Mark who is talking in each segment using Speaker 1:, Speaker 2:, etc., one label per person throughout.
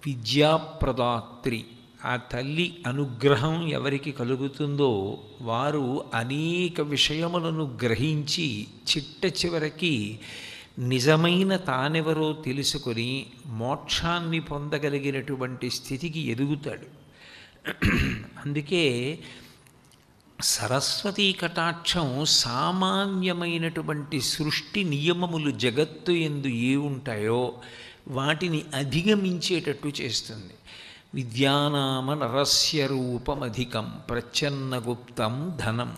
Speaker 1: విద్యాప్రదాత్రి. ఆ తల్లి అనుగ్రహం ఎవరికి కలుగుతుందో వారు అనేక విషయములను గ్రహించి చిట్ట చివరికి నిజమైన తానెవరో తెలుసుకొని మోక్షాన్ని పొందగలిగినటువంటి స్థితికి ఎదుగుతాడు. అందుకే సరస్వతీ కటాక్షం సామాన్యమైనటువంటి సృష్టి నియమములు జగత్తు యందు ఏ ఉంటాయో వాటిని అధిగమించేటట్టు చేస్తుంది. విద్యానామ నరస్య రూపమధికం ప్రచ్ఛన్నగుప్తం ధనం.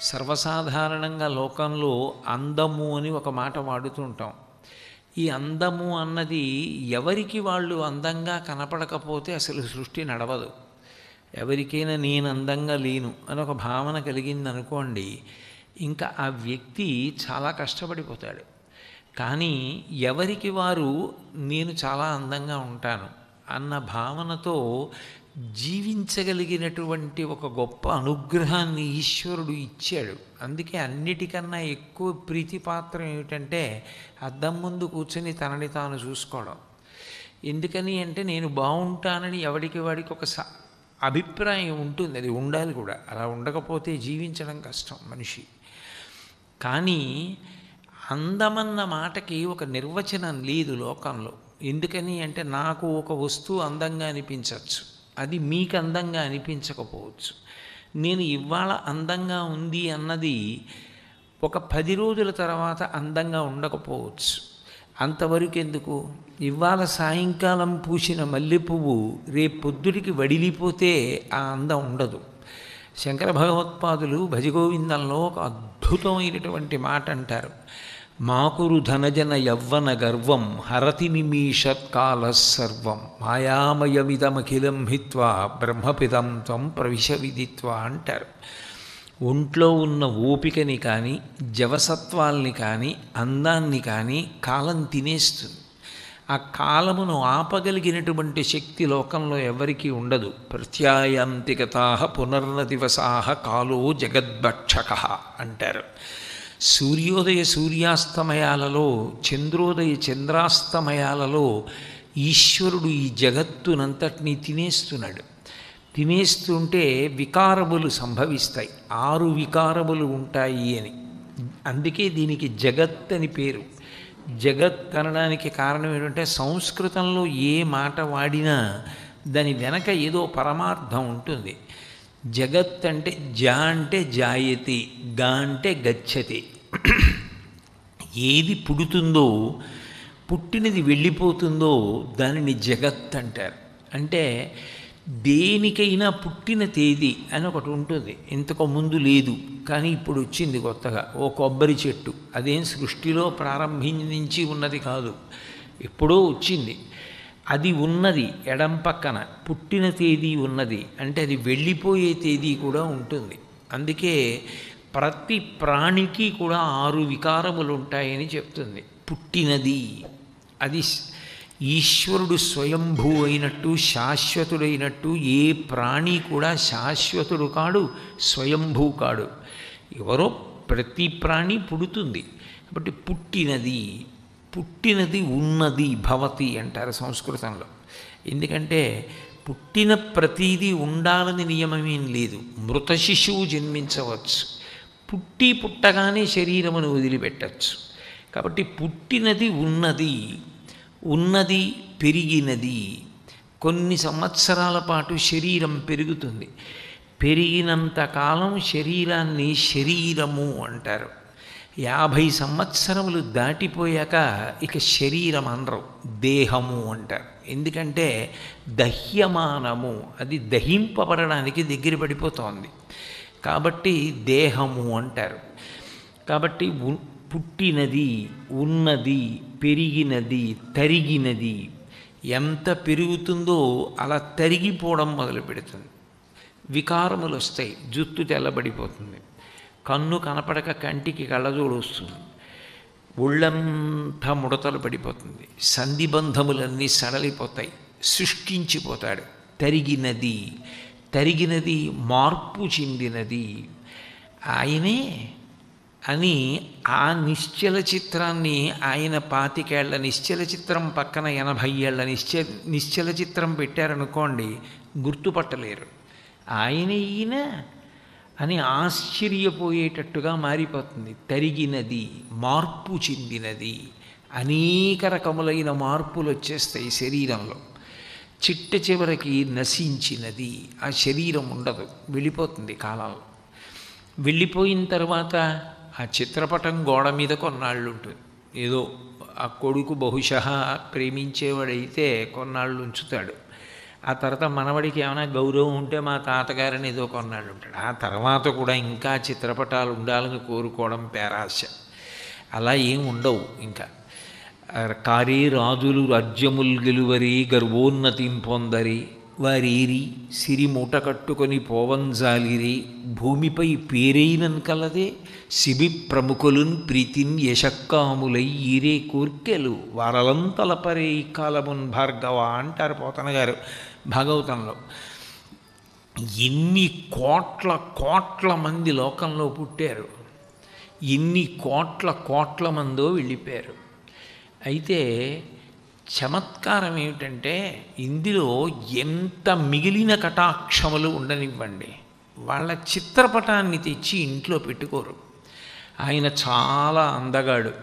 Speaker 1: సర్వసాధారణంగా లోకంలో అందము అని ఒక మాట వాడుతుంటాం. ఈ అందము అన్నది ఎవరికి వాళ్ళు అందంగా కనపడకపోతే అసలు సృష్టి నడవదు. ఎవరికైనా నేను అందంగా లేను అని ఒక భావన కలిగిందనుకోండి, ఇంకా ఆ వ్యక్తి చాలా కష్టపడిపోతాడు. కానీ ఎవరికి వారు నేను చాలా అందంగా ఉంటాను అన్న భావనతో జీవించగలిగినటువంటి ఒక గొప్ప అనుగ్రహాన్ని ఈశ్వరుడు ఇచ్చాడు. అందుకే అన్నిటికన్నా ఎక్కువ ప్రీతిపాత్రం ఏమిటంటే అద్దం ముందు కూర్చొని తనని తాను చూసుకోవడం. ఎందుకని అంటే నేను బాగుంటానని ఎవరికి వాడికి ఒక అభిప్రాయం ఉంటుంది, అది ఉండాలి కూడా. అలా ఉండకపోతే జీవించడం కష్టం మనిషి. కానీ అందమన్న మాటకి ఒక నిర్వచనం లేదు లోకంలో. ఎందుకని అంటే నాకు ఒక వస్తువు అందంగా అనిపించవచ్చు, అది మీకు అందంగా అనిపించకపోవచ్చు. నేను ఇవాళ అందంగా ఉంది అన్నది ఒక 10 రోజుల తర్వాత అందంగా ఉండకపోవచ్చు. అంతవరకు ఎందుకు? ఇవాళ సాయంకాలం పూసిన మల్లెపువ్వు రేపు పొద్దుటికి వడిలిపోతే ఆ అందం ఉండదు. శంకర భగవత్పాదులు భజగోవిందంలో ఒక అద్భుతమైనటువంటి మాట అంటారు. మాకురు ధనజన యవ్వన గర్వం హరతి నిమీషత్కాల సర్వం మాయామయమిదమఖిలం హిత్వా బ్రహ్మపిదం త్వం ప్రవిశ విదిత్వా అంటారు. ఒంట్లో ఉన్న ఓపికని కానీ జవసత్వాల్ని కానీ అందాన్ని కానీ కాలం తినేస్తుంది. ఆ కాలమును ఆపగలిగినటువంటి శక్తి లోకంలో ఎవరికీ ఉండదు. ప్రత్యాయాంతిగతాః పునర్నదివసాః కాలో జగద్భక్షకః అంటారు. సూర్యోదయ సూర్యాస్తమయాలలో, చంద్రోదయ చంద్రాస్తమయాలలో ఈశ్వరుడు ఈ జగత్తునంతటినీ తినేస్తున్నాడు. తినేస్తుంటే వికారములు సంభవిస్తాయి. 6 వికారములు ఉంటాయి అని. అందుకే దీనికి జగత్ అని పేరు. జగత్ అనడానికి కారణం ఏంటంటే సంస్కృతంలో ఏ మాట వాడినా దాని వెనక ఏదో పరమార్థం ఉంటుంది. జగత్ అంటే జా అంటే జాయతి, గా అంటే గచ్చతి. ఏది పుడుతుందో, పుట్టినది వెళ్ళిపోతుందో దానిని జగత్ అంటారు. అంటే దేనికైనా పుట్టిన తేదీ అని ఒకటి ఉంటుంది. ఇంతకు ముందు లేదు, కానీ ఇప్పుడు వచ్చింది కొత్తగా. ఓ కొబ్బరి చెట్టు, అదేం సృష్టిలో ప్రారంభించి ఉన్నది కాదు, ఎప్పుడో వచ్చింది. అది ఉన్నది ఎడం పక్కన, పుట్టిన తేదీ ఉన్నది అంటే అది వెళ్ళిపోయే తేదీ కూడా ఉంటుంది. అందుకే ప్రతి ప్రాణికి కూడా 6 వికారములు ఉంటాయని చెప్తుంది. పుట్టినది అది ఈశ్వరుడు స్వయంభూ అయినట్టు, శాశ్వతుడైనట్టు ఏ ప్రాణి కూడా శాశ్వతుడు కాడు, స్వయంభూ కాడు. ఎవరో ప్రతి ప్రాణి పుడుతుంది. కాబట్టి పుట్టినది, పుట్టినది ఉన్నది భవతి అంటారు సంస్కృతంలో. ఎందుకంటే పుట్టిన ప్రతీది ఉండాలని నియమమేం లేదు. మృత శిశువు జన్మించవచ్చు, పుట్టి పుట్టగానే శరీరమును వదిలిపెట్టచ్చు. కాబట్టి పుట్టినది ఉన్నది, ఉన్నది పెరిగినది. కొన్ని సంవత్సరాల పాటు శరీరం పెరుగుతుంది. పెరిగినంత కాలం శరీరాన్ని శరీరము అంటారు. 50 సంవత్సరములు దాటిపోయాక ఇక శరీరం అనరు, దేహము అంటారు. ఎందుకంటే దహ్యమానము, అది దహింపబడడానికి దగ్గర పడిపోతోంది కాబట్టి దేహము అంటారు. కాబట్టి పుట్టినది, ఉన్నది, పెరిగినది, తరిగినది. ఎంత పెరుగుతుందో అలా తరిగిపోవడం మొదలు పెడుతుంది. వికారములు వస్తాయి, జుట్టు తెల్లబడిపోతుంది, కన్ను కనపడక కంటికి కళ్ళజోడు వస్తుంది, ఒళ్ళంతా ముడతలు పడిపోతుంది, సంధిబంధములన్నీ సడలిపోతాయి, శుష్కించిపోతాడు. తరిగినది, తరిగినది మార్పు చెందినది. ఆయనే అని ఆ నిశ్చల చిత్రాన్ని ఆయన 25 ఏళ్ల నిశ్చల చిత్రం పక్కన 80 ఏళ్ల నిశ్చల చిత్రం పెట్టారనుకోండి, గుర్తుపట్టలేరు. ఆయన ఈయన అని ఆశ్చర్యపోయేటట్టుగా మారిపోతుంది. తరిగినది, మార్పు చెందినది, అనేక రకములైన మార్పులు వచ్చేస్తాయి శరీరంలో. చిట్ట చివరికి నశించినది, ఆ శరీరం ఉండదు, వెళ్ళిపోతుంది కాలంలో. వెళ్ళిపోయిన తర్వాత ఆ చిత్రపటం గోడ మీద కొన్నాళ్ళు ఉంటుంది. ఏదో ఆ కొడుకు బహుశా ప్రేమించేవాడైతే కొన్నాళ్ళు ఉంచుతాడు. ఆ తర్వాత మనవడికి ఏమైనా గౌరవం ఉంటే మా తాతగారిని ఏదో కొన్నాళ్ళు ఉంటాడు. ఆ తర్వాత కూడా ఇంకా చిత్రపటాలు ఉండాలని కోరుకోవడం పేరాశ. అలా ఏం ఉండవు. ఇంకా కారే రాజులు రాజ్యముల్ గెలువరి గర్వోన్నతిం పొందరి వారేరి సిరి మూట కట్టుకొని పోవంజాలిరి భూమిపై పేరైనన్ కలదే శిబి ప్రముఖులున్ ప్రీతిన్ యశక్కాములై ఈరే కోర్కెలు వారలంతలపరే కాలమున్ భార్గవ అంటారు పోతన గారు భాగవతంలో. ఎన్ని కోట్ల కోట్ల మంది లోకంలో పుట్టారు, ఎన్ని కోట్ల కోట్ల మందో వెళ్ళిపోయారు. అయితే చమత్కారం ఏమిటంటే ఇందులో ఎంత మిగిలిన కటాక్షములు ఉండనివ్వండి, వాళ్ళ చిత్రపటాన్ని తెచ్చి ఇంట్లో పెట్టుకోరు. ఆయన చాలా అందగాడు,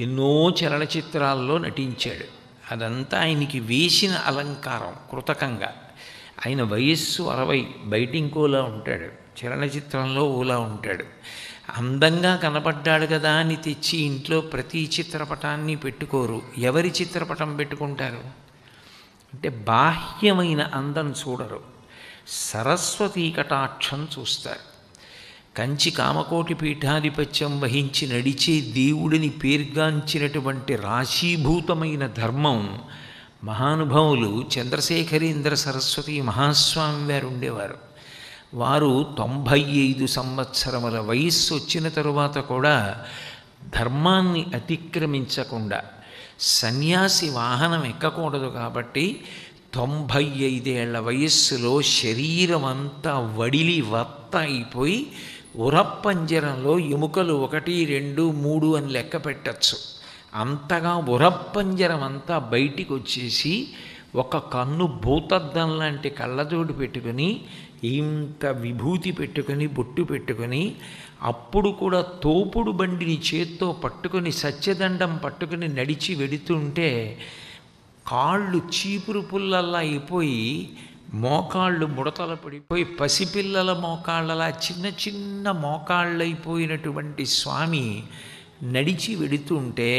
Speaker 1: ఎన్నో చలనచిత్రాల్లో నటించాడు. అదంతా ఆయనకి వేసిన అలంకారం కృతకంగా. ఆయన వయస్సు 60, బయట ఇంకోలా ఉంటాడు, చలనచిత్రంలో ఓలా ఉంటాడు. అందంగా కనపడ్డాడు కదా అని తెచ్చి ఇంట్లో ప్రతి చిత్రపటాన్ని పెట్టుకోరు. ఎవరి చిత్రపటం పెట్టుకుంటారు అంటే బాహ్యమైన అందం చూడరు, సరస్వతీ కటాక్షం చూస్తారు. కంచి కామకోటి పీఠాధిపత్యం వహించి నడిచే దేవుడిని పేర్గాంచినటువంటి రాశీభూతమైన ధర్మం మహానుభావులు చంద్రశేఖరేంద్ర సరస్వతి మహాస్వామి వారు ఉండేవారు. వారు 95 సంవత్సరముల వయస్సు వచ్చిన తరువాత కూడా ధర్మాన్ని అతిక్రమించకుండా, సన్యాసి వాహనం ఎక్కకూడదు కాబట్టి 95 ఏళ్ల వయస్సులో శరీరం అంతా వడిలి వత్త అయిపోయి ఉరప్పంజరంలో ఎముకలు 1, 2, 3 అని లెక్క పెట్టచ్చు. అంతగా ఉరప్పంజరం అంతా బయటికి వచ్చేసి ఒక కన్ను భూతద్దం లాంటి కళ్ళజోడు పెట్టుకొని ఇంత విభూతి పెట్టుకొని బొట్టు పెట్టుకొని, అప్పుడు కూడా తోపుడు బండిని చేత్తో పట్టుకొని సత్యదండం పట్టుకొని నడిచి వెడుతుంటే కాళ్ళు చీపురు పుల్లల్లా అయిపోయి మోకాళ్ళు ముడతల పడిపోయి పసిపిల్లల మోకాళ్ళలా చిన్న చిన్న మోకాళ్ళైపోయినటువంటి స్వామి నడిచి వెడుతుంటే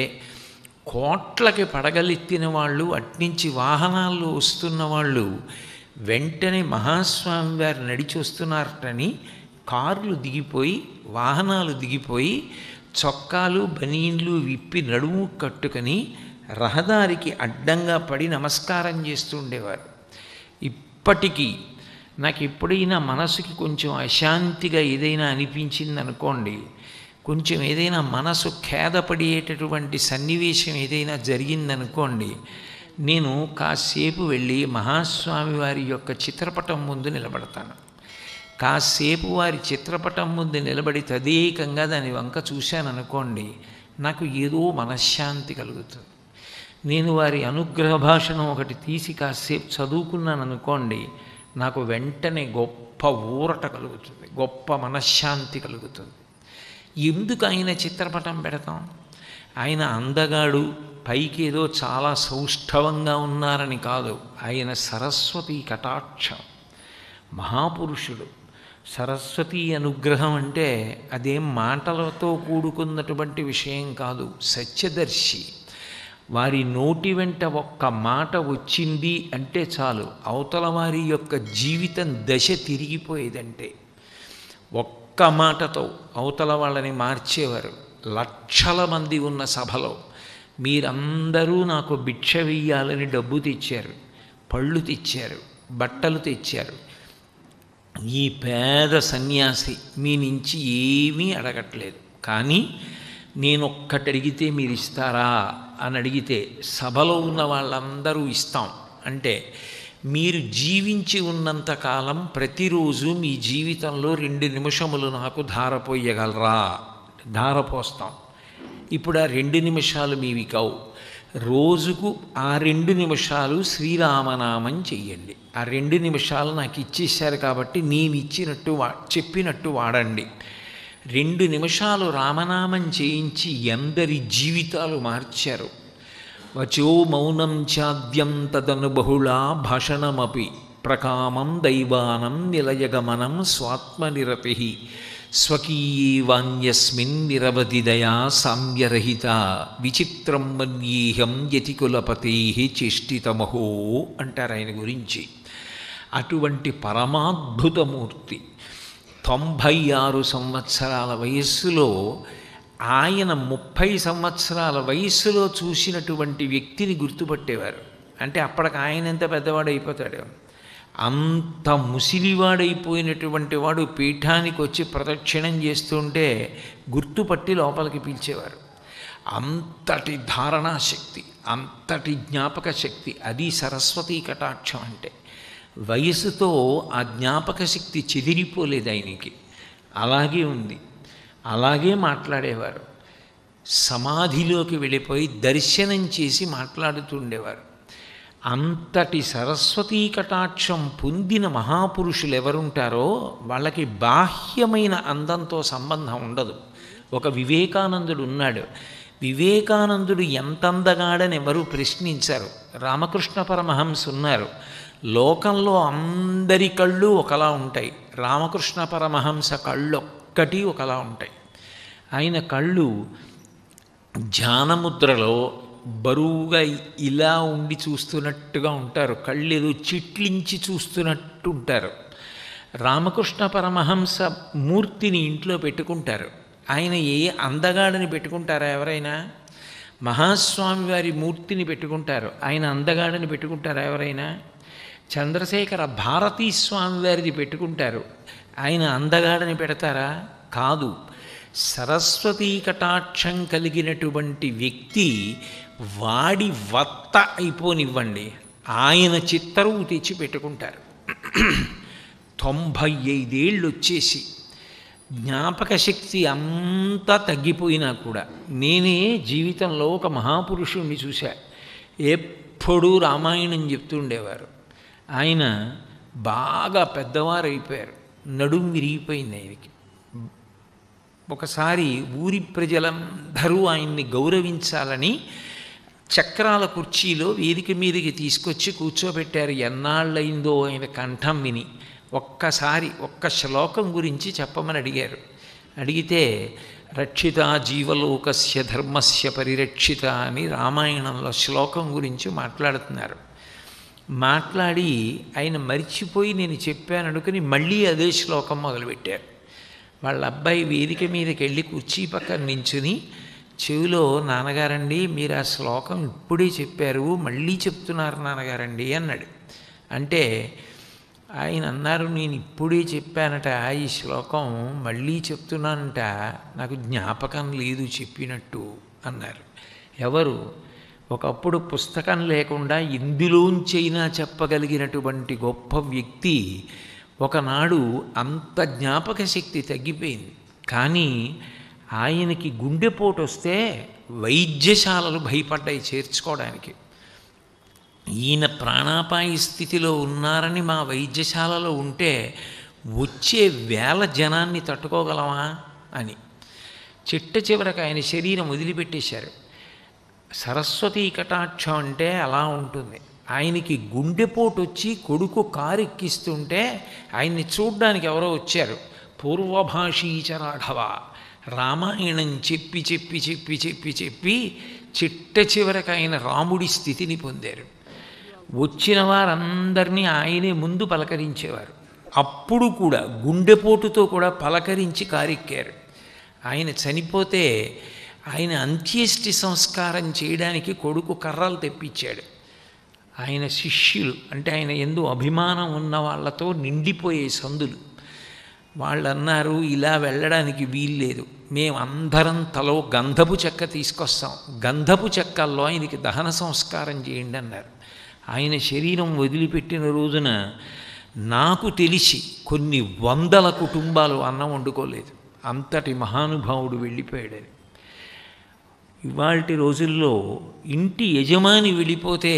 Speaker 1: కోట్లకి పడగలెత్తిన వాళ్ళు, అట్నుంచి వాహనాల్లో వస్తున్న వాళ్ళు వెంటనే మహాస్వామి వారు నడిచి వస్తున్నారటని కార్లు దిగిపోయి, వాహనాలు దిగిపోయి, చొక్కాలు బనీన్లు విప్పి నడుము కట్టుకొని రహదారికి అడ్డంగా పడి నమస్కారం చేస్తూ ఉండేవారు. ఇప్పటికీ నాకు ఎప్పుడైనా మనసుకి కొంచెం అశాంతిగా ఏదైనా అనిపించిందనుకోండి, కొంచెం ఏదైనా మనసు ఖేదపడేటటువంటి సన్నివేశం ఏదైనా జరిగిందనుకోండి, నేను కాసేపు వెళ్ళి మహాస్వామి వారి యొక్క చిత్రపటం ముందు నిలబడతాను. కాసేపు వారి చిత్రపటం ముందు నిలబడి తదేకంగా దాని వంక చూశాననుకోండి, నాకు ఏదో మనశ్శాంతి కలుగుతుంది. నేను వారి అనుగ్రహ భాషను ఒకటి తీసి కాసేపు చదువుకున్నాను అనుకోండి, నాకు వెంటనే గొప్ప ఊరట కలుగుతుంది, గొప్ప మనశ్శాంతి కలుగుతుంది. ఎందుకు ఆయన చిత్రపటం పెడతాం? ఆయన అందగాడు, పైకి ఏదో చాలా సౌష్ఠవంగా ఉన్నారని కాదు, ఆయన సరస్వతీ కటాక్షం, మహాపురుషుడు. సరస్వతీ అనుగ్రహం అంటే అదేం మాటలతో కూడుకున్నటువంటి విషయం కాదు, సత్యదర్శి. వారి నోటి వెంట ఒక్క మాట వచ్చింది అంటే చాలు, అవతల వారి యొక్క జీవితం దశ తిరిగిపోయేదంటే. ఒక్క మాటతో అవతల వాళ్ళని మార్చేవారు. లక్షల మంది ఉన్న సభలో మీరందరూ నాకు భిక్ష వెయ్యాలని డబ్బు తెచ్చారు, పళ్ళు తెచ్చారు, బట్టలు తెచ్చారు. ఈ పేద సన్యాసి మీ నుంచి ఏమీ అడగట్లేదు, కానీ నేనొక్కటి అడిగితే మీరు ఇస్తారా అని అడిగితే సభలో ఉన్న వాళ్ళందరూ ఇస్తాం అంటే, మీరు జీవించి ఉన్నంతకాలం ప్రతిరోజు మీ జీవితంలో 2 నిమిషములు నాకు ధారపోయగలరా? ధారపోస్తాం. ఇప్పుడు ఆ 2 నిమిషాలు మీవి కావు. రోజుకు ఆ 2 నిమిషాలు శ్రీరామనామం చెయ్యండి. ఆ 2 నిమిషాలు నాకు ఇచ్చేశారు కాబట్టి నేను ఇచ్చినట్టు చెప్పినట్టు వాడండి. 2 నిమిషాలు రామనామం చేయించి ఎందరి జీవితాలు మార్చారు. వచో మౌనం చాద్యం తదను బహుళా భాషణమపి ప్రకామం దైవానం నిలయగమనం స్వాత్మనిరతి స్వకీయే వాన్యస్మిన్ నిరవధిదయా సామ్యరహిత విచిత్రం మన్యేహం యతికులపతే చేష్టితమహో అంటారు ఆయన గురించి. అటువంటి పరమాద్భుతమూర్తి 96 సంవత్సరాల వయస్సులో ఆయన 30 సంవత్సరాల వయస్సులో చూసినటువంటి వ్యక్తిని గుర్తుపట్టేవారు. అంటే అప్పటికి ఆయన ఎంత పెద్దవాడు అయిపోతాడు. అంత ముసిలివాడైపోయినటువంటి వాడు పీఠానికి వచ్చి ప్రదక్షిణం చేస్తుంటే గుర్తుపట్టి లోపలికి పిలిచేవారు. అంతటి ధారణాశక్తి, అంతటి జ్ఞాపక శక్తి, అది సరస్వతీ కటాక్షం అంటే. వయసుతో ఆ జ్ఞాపక శక్తి చెదిరిపోలేదు ఆయనకి, అలాగే ఉంది. అలాగే మాట్లాడేవారు. సమాధిలోకి వెళ్ళిపోయి దర్శనం చేసి మాట్లాడుతుండేవారు. అంతటి సరస్వతీ కటాక్షం పొందిన మహాపురుషులు ఎవరుంటారో వాళ్ళకి బాహ్యమైన అందంతో సంబంధం ఉండదు. ఒక వివేకానందుడు ఉన్నాడు. వివేకానందుడు ఎంత అందగాడని ఎవరూ ప్రశ్నించారు. రామకృష్ణ పరమహంస ఉన్నారు. లోకంలో అందరి కళ్ళు ఒకలా ఉంటాయి, రామకృష్ణ పరమహంస కళ్ళు ఒక్కటి ఒకలా ఉంటాయి. ఆయన కళ్ళు ధ్యానముద్రలో బరువుగా ఇలా ఉండి చూస్తున్నట్టుగా ఉంటారు. కళ్ళు ఏదో చిట్లించి చూస్తున్నట్టు ఉంటారు. రామకృష్ణ పరమహంస మూర్తిని ఇంట్లో పెట్టుకుంటారు. ఆయన ఏ అందగాడని పెట్టుకుంటారా ఎవరైనా? మహాస్వామి వారి మూర్తిని పెట్టుకుంటారు. ఆయన అందగాడని పెట్టుకుంటారా ఎవరైనా? చంద్రశేఖర భారతీ స్వామి వారిది పెట్టుకుంటారు. ఆయన అందగాడని పెడతారా? కాదు. సరస్వతీ కటాక్షం కలిగినటువంటి వ్యక్తి వాడి వత్త అయిపోనివ్వండి, ఆయన చిత్తరువు తెచ్చి పెట్టుకుంటారు. 95 ఏళ్ళు వచ్చేసి జ్ఞాపక శక్తి అంతా తగ్గిపోయినా కూడా, నేనే జీవితంలో ఒక మహాపురుషుణ్ణి చూశా. ఎప్పుడూ రామాయణం చెప్తుండేవారు. ఆయన బాగా పెద్దవారైపోయారు, నడుం విరిగిపోయింది ఆయనకి. ఒకసారి ఊరి ప్రజలందరూ ఆయన్ని గౌరవించాలని చక్రాల కుర్చీలో వేదిక మీదకి తీసుకొచ్చి కూర్చోబెట్టారు. ఎన్నాళ్ళయిందో ఆయన కంఠం విని ఒక్కసారి ఒక్క శ్లోకం గురించి చెప్పమని అడిగారు. అడిగితే రక్షిత జీవలోకస్య ధర్మస్య పరిరక్షిత అని రామాయణంలో శ్లోకం గురించి మాట్లాడుతున్నారు. మాట్లాడి ఆయన మరిచిపోయి నేను చెప్పాను అనుకుని మళ్ళీ అదే శ్లోకం మొదలుపెట్టారు. వాళ్ళ అబ్బాయి వేదిక మీదకి వెళ్ళి కుర్చీ పక్కన నించుని చెవిలో, నాన్నగారండి మీరు ఆ శ్లోకం ఇప్పుడే చెప్పారు, మళ్ళీ చెప్తున్నారు నాన్నగారండి అన్నాడు. అంటే ఆయన అన్నారు, నేను ఇప్పుడే చెప్పానట ఈ శ్లోకం, మళ్ళీ చెప్తున్నానంట, నాకు జ్ఞాపకం లేదు చెప్పినట్టు అన్నారు. ఎవరు? ఒకప్పుడు పుస్తకం లేకుండా ఇందులోంచైనా చెప్పగలిగినటువంటి గొప్ప వ్యక్తి ఒకనాడు అంత జ్ఞాపక శక్తి తగ్గిపోయింది. కానీ ఆయనకి గుండెపోటు వస్తే వైద్యశాలలు భయపడ్డాయి చేర్చుకోవడానికి. ఈయన ప్రాణాపాయ స్థితిలో ఉన్నారని మా వైద్యశాలలో ఉంటే వచ్చే వేల జనాన్ని తట్టుకోగలమా అని చిట్ట చివరకు ఆయన శరీరం వదిలిపెట్టేశారు. సరస్వతీ కటాక్షం అంటే అలా ఉంటుంది. ఆయనకి గుండెపోటు వచ్చి కొడుకు కారు ఎక్కిస్తుంటే ఆయన్ని చూడ్డానికి ఎవరో వచ్చారు. పూర్వభాషీచరాఘవ రామాయణం చెప్పి చెప్పి చెప్పి చెప్పి చెప్పి చిట్ట చివరకు ఆయన రాముడి స్థితిని పొందారు. వచ్చిన వారందరినీ ఆయనే ముందు పలకరించేవారు. అప్పుడు కూడా గుండెపోటుతో కూడా పలకరించి కారెక్కారు. ఆయన చనిపోతే ఆయన అంత్యేష్టి సంస్కారం చేయడానికి కొడుకు కర్రలు తెప్పించాడు. ఆయన శిష్యులు అంటే ఆయన యందు అభిమానం ఉన్న వాళ్ళతో నిండిపోయే సందులు. వాళ్ళు అన్నారు, ఇలా వెళ్ళడానికి వీల్లేదు, మేమందరం తలో గంధపు చెక్క తీసుకొస్తాం, గంధపు చెక్కల్లో ఆయనకి దహన సంస్కారం చేయండి అన్నారు. ఆయన శరీరం వదిలిపెట్టిన రోజున నాకు తెలిసి కొన్ని వందల కుటుంబాలు అన్నం వండుకోలేదు. అంతటి మహానుభావుడు వెళ్ళిపోయాడని. ఇవాల్టి రోజుల్లో ఇంటి యజమాని వెళ్ళిపోతే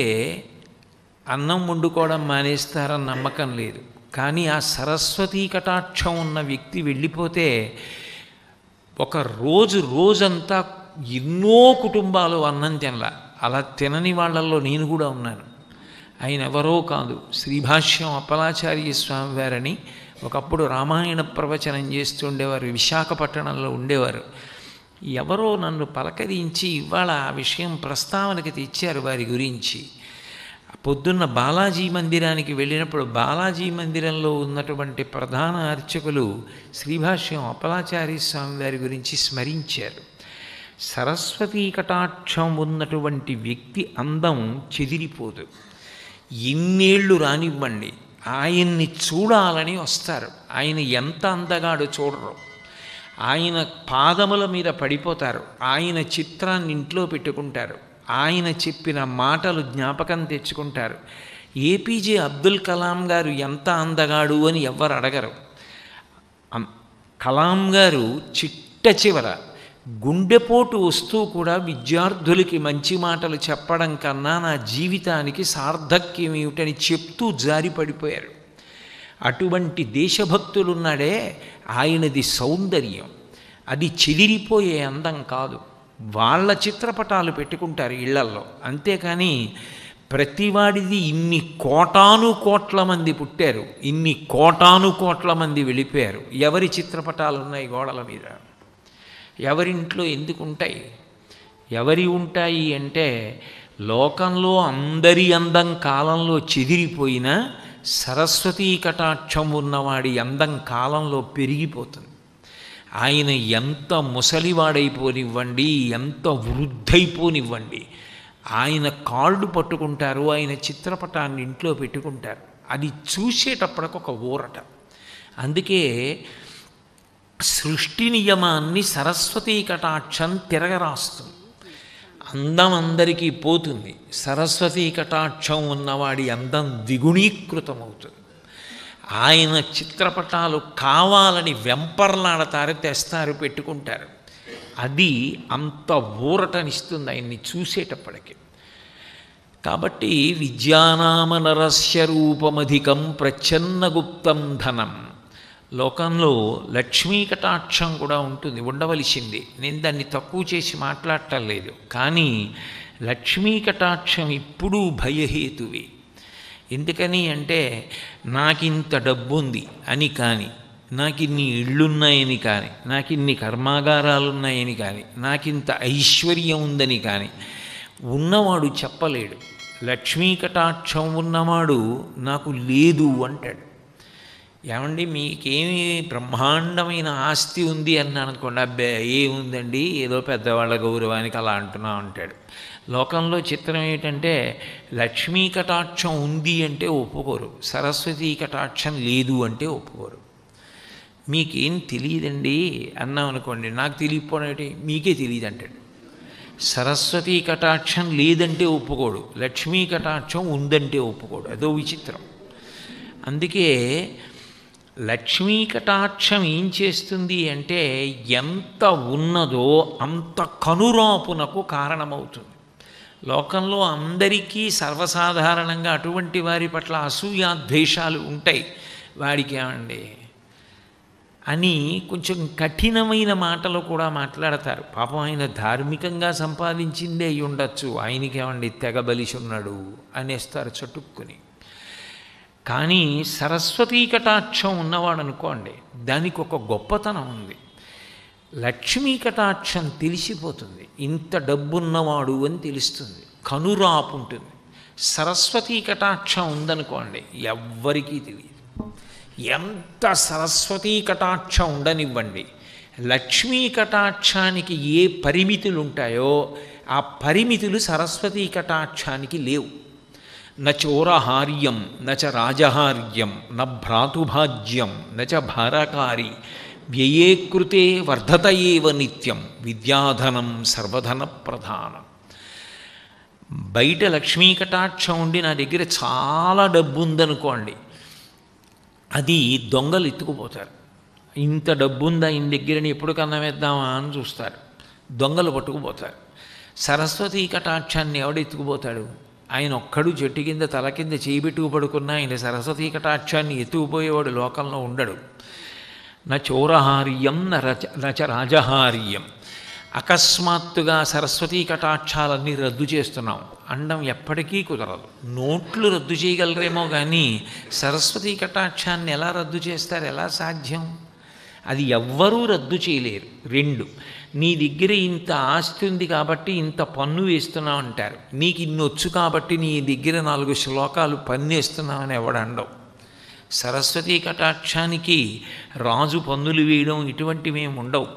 Speaker 1: అన్నం వండుకోవడం మానేస్తారని నమ్మకం లేదు. కానీ ఆ సరస్వతీ కటాక్షం ఉన్న వ్యక్తి వెళ్ళిపోతే ఒక రోజంతా ఎన్నో కుటుంబాలు అన్నం తినలా. అలా తినని వాళ్ళల్లో నేను కూడా ఉన్నాను. ఆయన ఎవరో కాదు, శ్రీభాష్యం అప్పలాచార్య స్వామి వారని ఒకప్పుడు రామాయణ ప్రవచనం చేస్తుండేవారు, విశాఖపట్టణంలో ఉండేవారు. ఎవరో నన్ను పలకరించి ఇవాళ ఆ విషయం ప్రస్తావనకి తెచ్చారు వారి గురించి. పొద్దున్న బాలాజీ మందిరానికి వెళ్ళినప్పుడు బాలాజీ మందిరంలో ఉన్నటువంటి ప్రధాన అర్చకులు శ్రీభాష్యం అప్పలాచార్య స్వామి వారి గురించి స్మరించారు. సరస్వతీ కటాక్షం ఉన్నటువంటి వ్యక్తి అందం చెదిరిపోదు. ఎన్నేళ్ళు రానివ్వండి, ఆయన్ని చూడాలని వస్తారు. ఆయన ఎంత అందగాడు చూడరు. ఆయన పాదముల మీద పడిపోతారు. ఆయన చిత్రాన్ని ఇంట్లో పెట్టుకుంటారు. ఆయన చెప్పిన మాటలు జ్ఞాపకం తెచ్చుకుంటారు. ఏపీజే అబ్దుల్ కలాం గారు ఎంత అందగాడు అని ఎవ్వరు అడగరు. కలాం గారు చిట్ట చివర గుండెపోటు వస్తూ కూడా విద్యార్థులకి మంచి మాటలు చెప్పడం కన్నా నా జీవితానికి సార్థక్యం ఏమిటని చెప్తూ జారి పడిపోయారు. అటువంటి దేశభక్తులున్నాడే, ఆయనది సౌందర్యం. అది చెదిరిపోయే అందం కాదు. వాళ్ళ చిత్రపటాలు పెట్టుకుంటారు ఇళ్లల్లో, అంతేకాని ప్రతివాడిది ఇన్ని కోటాను కోట్ల మంది పుట్టారు, ఇన్ని కోటాను కోట్ల మంది వెళ్ళిపోయారు. ఎవరి చిత్రపటాలు ఉన్నాయి గోడల మీద? ఎవరింట్లో ఎందుకు ఉంటాయి? ఎవరి ఉంటాయి అంటే లోకంలో అందరి అందం కాలంలో చెదిరిపోయినా సరస్వతీ కటాక్షం ఉన్నవాడి అందం కాలంలో పెరిగిపోతుంది. ఆయన ఎంత ముసలివాడైపోనివ్వండి, ఎంత వృద్ధైపోనివ్వండి, ఆయన కాళ్ళు పట్టుకుంటారు, ఆయన చిత్రపటాన్ని ఇంట్లో పెట్టుకుంటారు. అది చూసేటప్పటికి ఒక ఊరట. అందుకే సృష్టి నియమాన్ని సరస్వతీ కటాక్షం తిరగరాస్తుంది. అందం అందరికీ పోతుంది, సరస్వతీ కటాక్షం ఉన్నవాడి అందం ద్విగుణీకృతమవుతుంది. ఆయన చిత్రపటాలు కావాలని వెంపర్లాడతారు, తెస్తారు, పెట్టుకుంటారు. అది అంత ఊరటనిస్తుంది ఆయన్ని చూసేటప్పటికి. కాబట్టి విద్యానామ నరస్య రూపమధికం ప్రచ్ఛన్నగుప్తం ధనం. లోకంలో లక్ష్మీ కటాక్షం కూడా ఉంటుంది, ఉండవలసింది. నేను దాన్ని తక్కువ చేసి మాట్లాడటం లేదు. కానీ లక్ష్మీ కటాక్షం ఇప్పుడు భయహేతువే. ఎందుకని అంటే నాకింత డబ్బుంది అని కానీ, నాకిన్ని ఇళ్ళున్నాయని కానీ, నాకిన్ని కర్మాగారాలున్నాయని కానీ, నాకింత ఐశ్వర్యం ఉందని కానీ ఉన్నవాడు చెప్పలేడు. లక్ష్మీ కటాక్షం ఉన్నవాడు నాకు లేదు అంటాడు. ఏమండి మీకేమి బ్రహ్మాండమైన ఆస్తి ఉంది అన్నాను అనుకోండి, అబ్బే ఏముందండి ఏదో పెద్దవాళ్ళ గౌరవానికి అలా అంటున్నా అంటాడు. లోకంలో చిత్రం ఏంటంటే లక్ష్మీ కటాక్షం ఉంది అంటే ఒప్పుకోరు, సరస్వతీ కటాక్షం లేదు అంటే ఒప్పుకోరు. మీకేం తెలియదండి అన్నాం అనుకోండి, నాకు తెలియకపోవడం మీకే తెలియదు అంటాడు. సరస్వతీ కటాక్షం లేదంటే ఒప్పుకోడు, లక్ష్మీ కటాక్షం ఉందంటే ఒప్పుకోడు. అదో విచిత్రం. అందుకే లక్ష్మీ కటాక్షం ఏం చేస్తుంది అంటే ఎంత ఉన్నదో అంత కనురాపునకు కారణమవుతుంది. లోకంలో అందరికీ సర్వసాధారణంగా అటువంటి వారి పట్ల అసూయాద్వేషాలు ఉంటాయి. వాడికి ఏమండి అని కొంచెం కఠినమైన మాటలు కూడా మాట్లాడతారు. పాపం ఆయన ధార్మికంగా సంపాదించిందే అయి ఉండొచ్చు, ఆయనకి ఏమండి తెగ బలిసి ఉన్నాడు అనేస్తారు చటుక్కుని. కానీ సరస్వతీ కటాక్షం ఉన్నవాడు అనుకోండి, దానికి ఒక గొప్పతనం ఉంది. లక్ష్మీ కటాక్షం తెలిసిపోతుంది, ఇంత డబ్బున్నవాడు అని తెలుస్తుంది, కనురాపు ఉంటుంది. సరస్వతీ కటాక్షం ఉందనుకోండి ఎవ్వరికీ తెలియదు. ఎంత సరస్వతీ కటాక్షం ఉండనివ్వండి, లక్ష్మీ కటాక్షానికి ఏ పరిమితులు ఉంటాయో ఆ పరిమితులు సరస్వతీ కటాక్షానికి లేవు. నచోరహార్యం నచ రాజహార్యం న భ్రాతుభాజ్యం నచ భారకారి వ్యయే కృతే వర్ధత ఏవ నిత్యం విద్యాధనం సర్వధన ప్రధానం. బయట లక్ష్మీ కటాక్షం ఉండి నా దగ్గర చాలా డబ్బు ఉందనుకోండి, అది దొంగలు ఎత్తుకుపోతారు. ఇంత డబ్బుందా ఈయన దగ్గరని ఎప్పుడు కన్నవేద్దామా అని చూస్తారు. దొంగలు పట్టుకుపోతారు. సరస్వతీ కటాక్షాన్ని ఎవడెత్తుకుపోతాడు? ఆయన ఒక్కడు చెట్టు కింద తల కింద చేయిబెట్టుకు పడుకున్నా ఆయన సరస్వతీ కటాక్షాన్ని ఎత్తుకుపోయేవాడు లోకంలో ఉండడు. చోరహార్యం నచ రాజహార్యం. అకస్మాత్తుగా సరస్వతీ కటాక్షాలన్నీ రద్దు చేస్తున్నాం అండం ఎప్పటికీ కుదరదు. నోట్లు రద్దు చేయగలరేమో కానీ సరస్వతీ కటాక్షాన్ని ఎలా రద్దు చేస్తారు? ఎలా సాధ్యం? అది ఎవ్వరూ రద్దు చేయలేరు. 2, నీ దగ్గర ఇంత ఆస్తి ఉంది కాబట్టి ఇంత పన్ను వేస్తున్నావు అంటారు. నీకు ఇన్నొచ్చు కాబట్టి నీ దగ్గర 4 శ్లోకాలు పన్నేస్తున్నామని ఎవడండవు. సరస్వతీ కటాక్షానికి రాజు పన్నులు వేయడం ఇటువంటివేమి ఉండవు.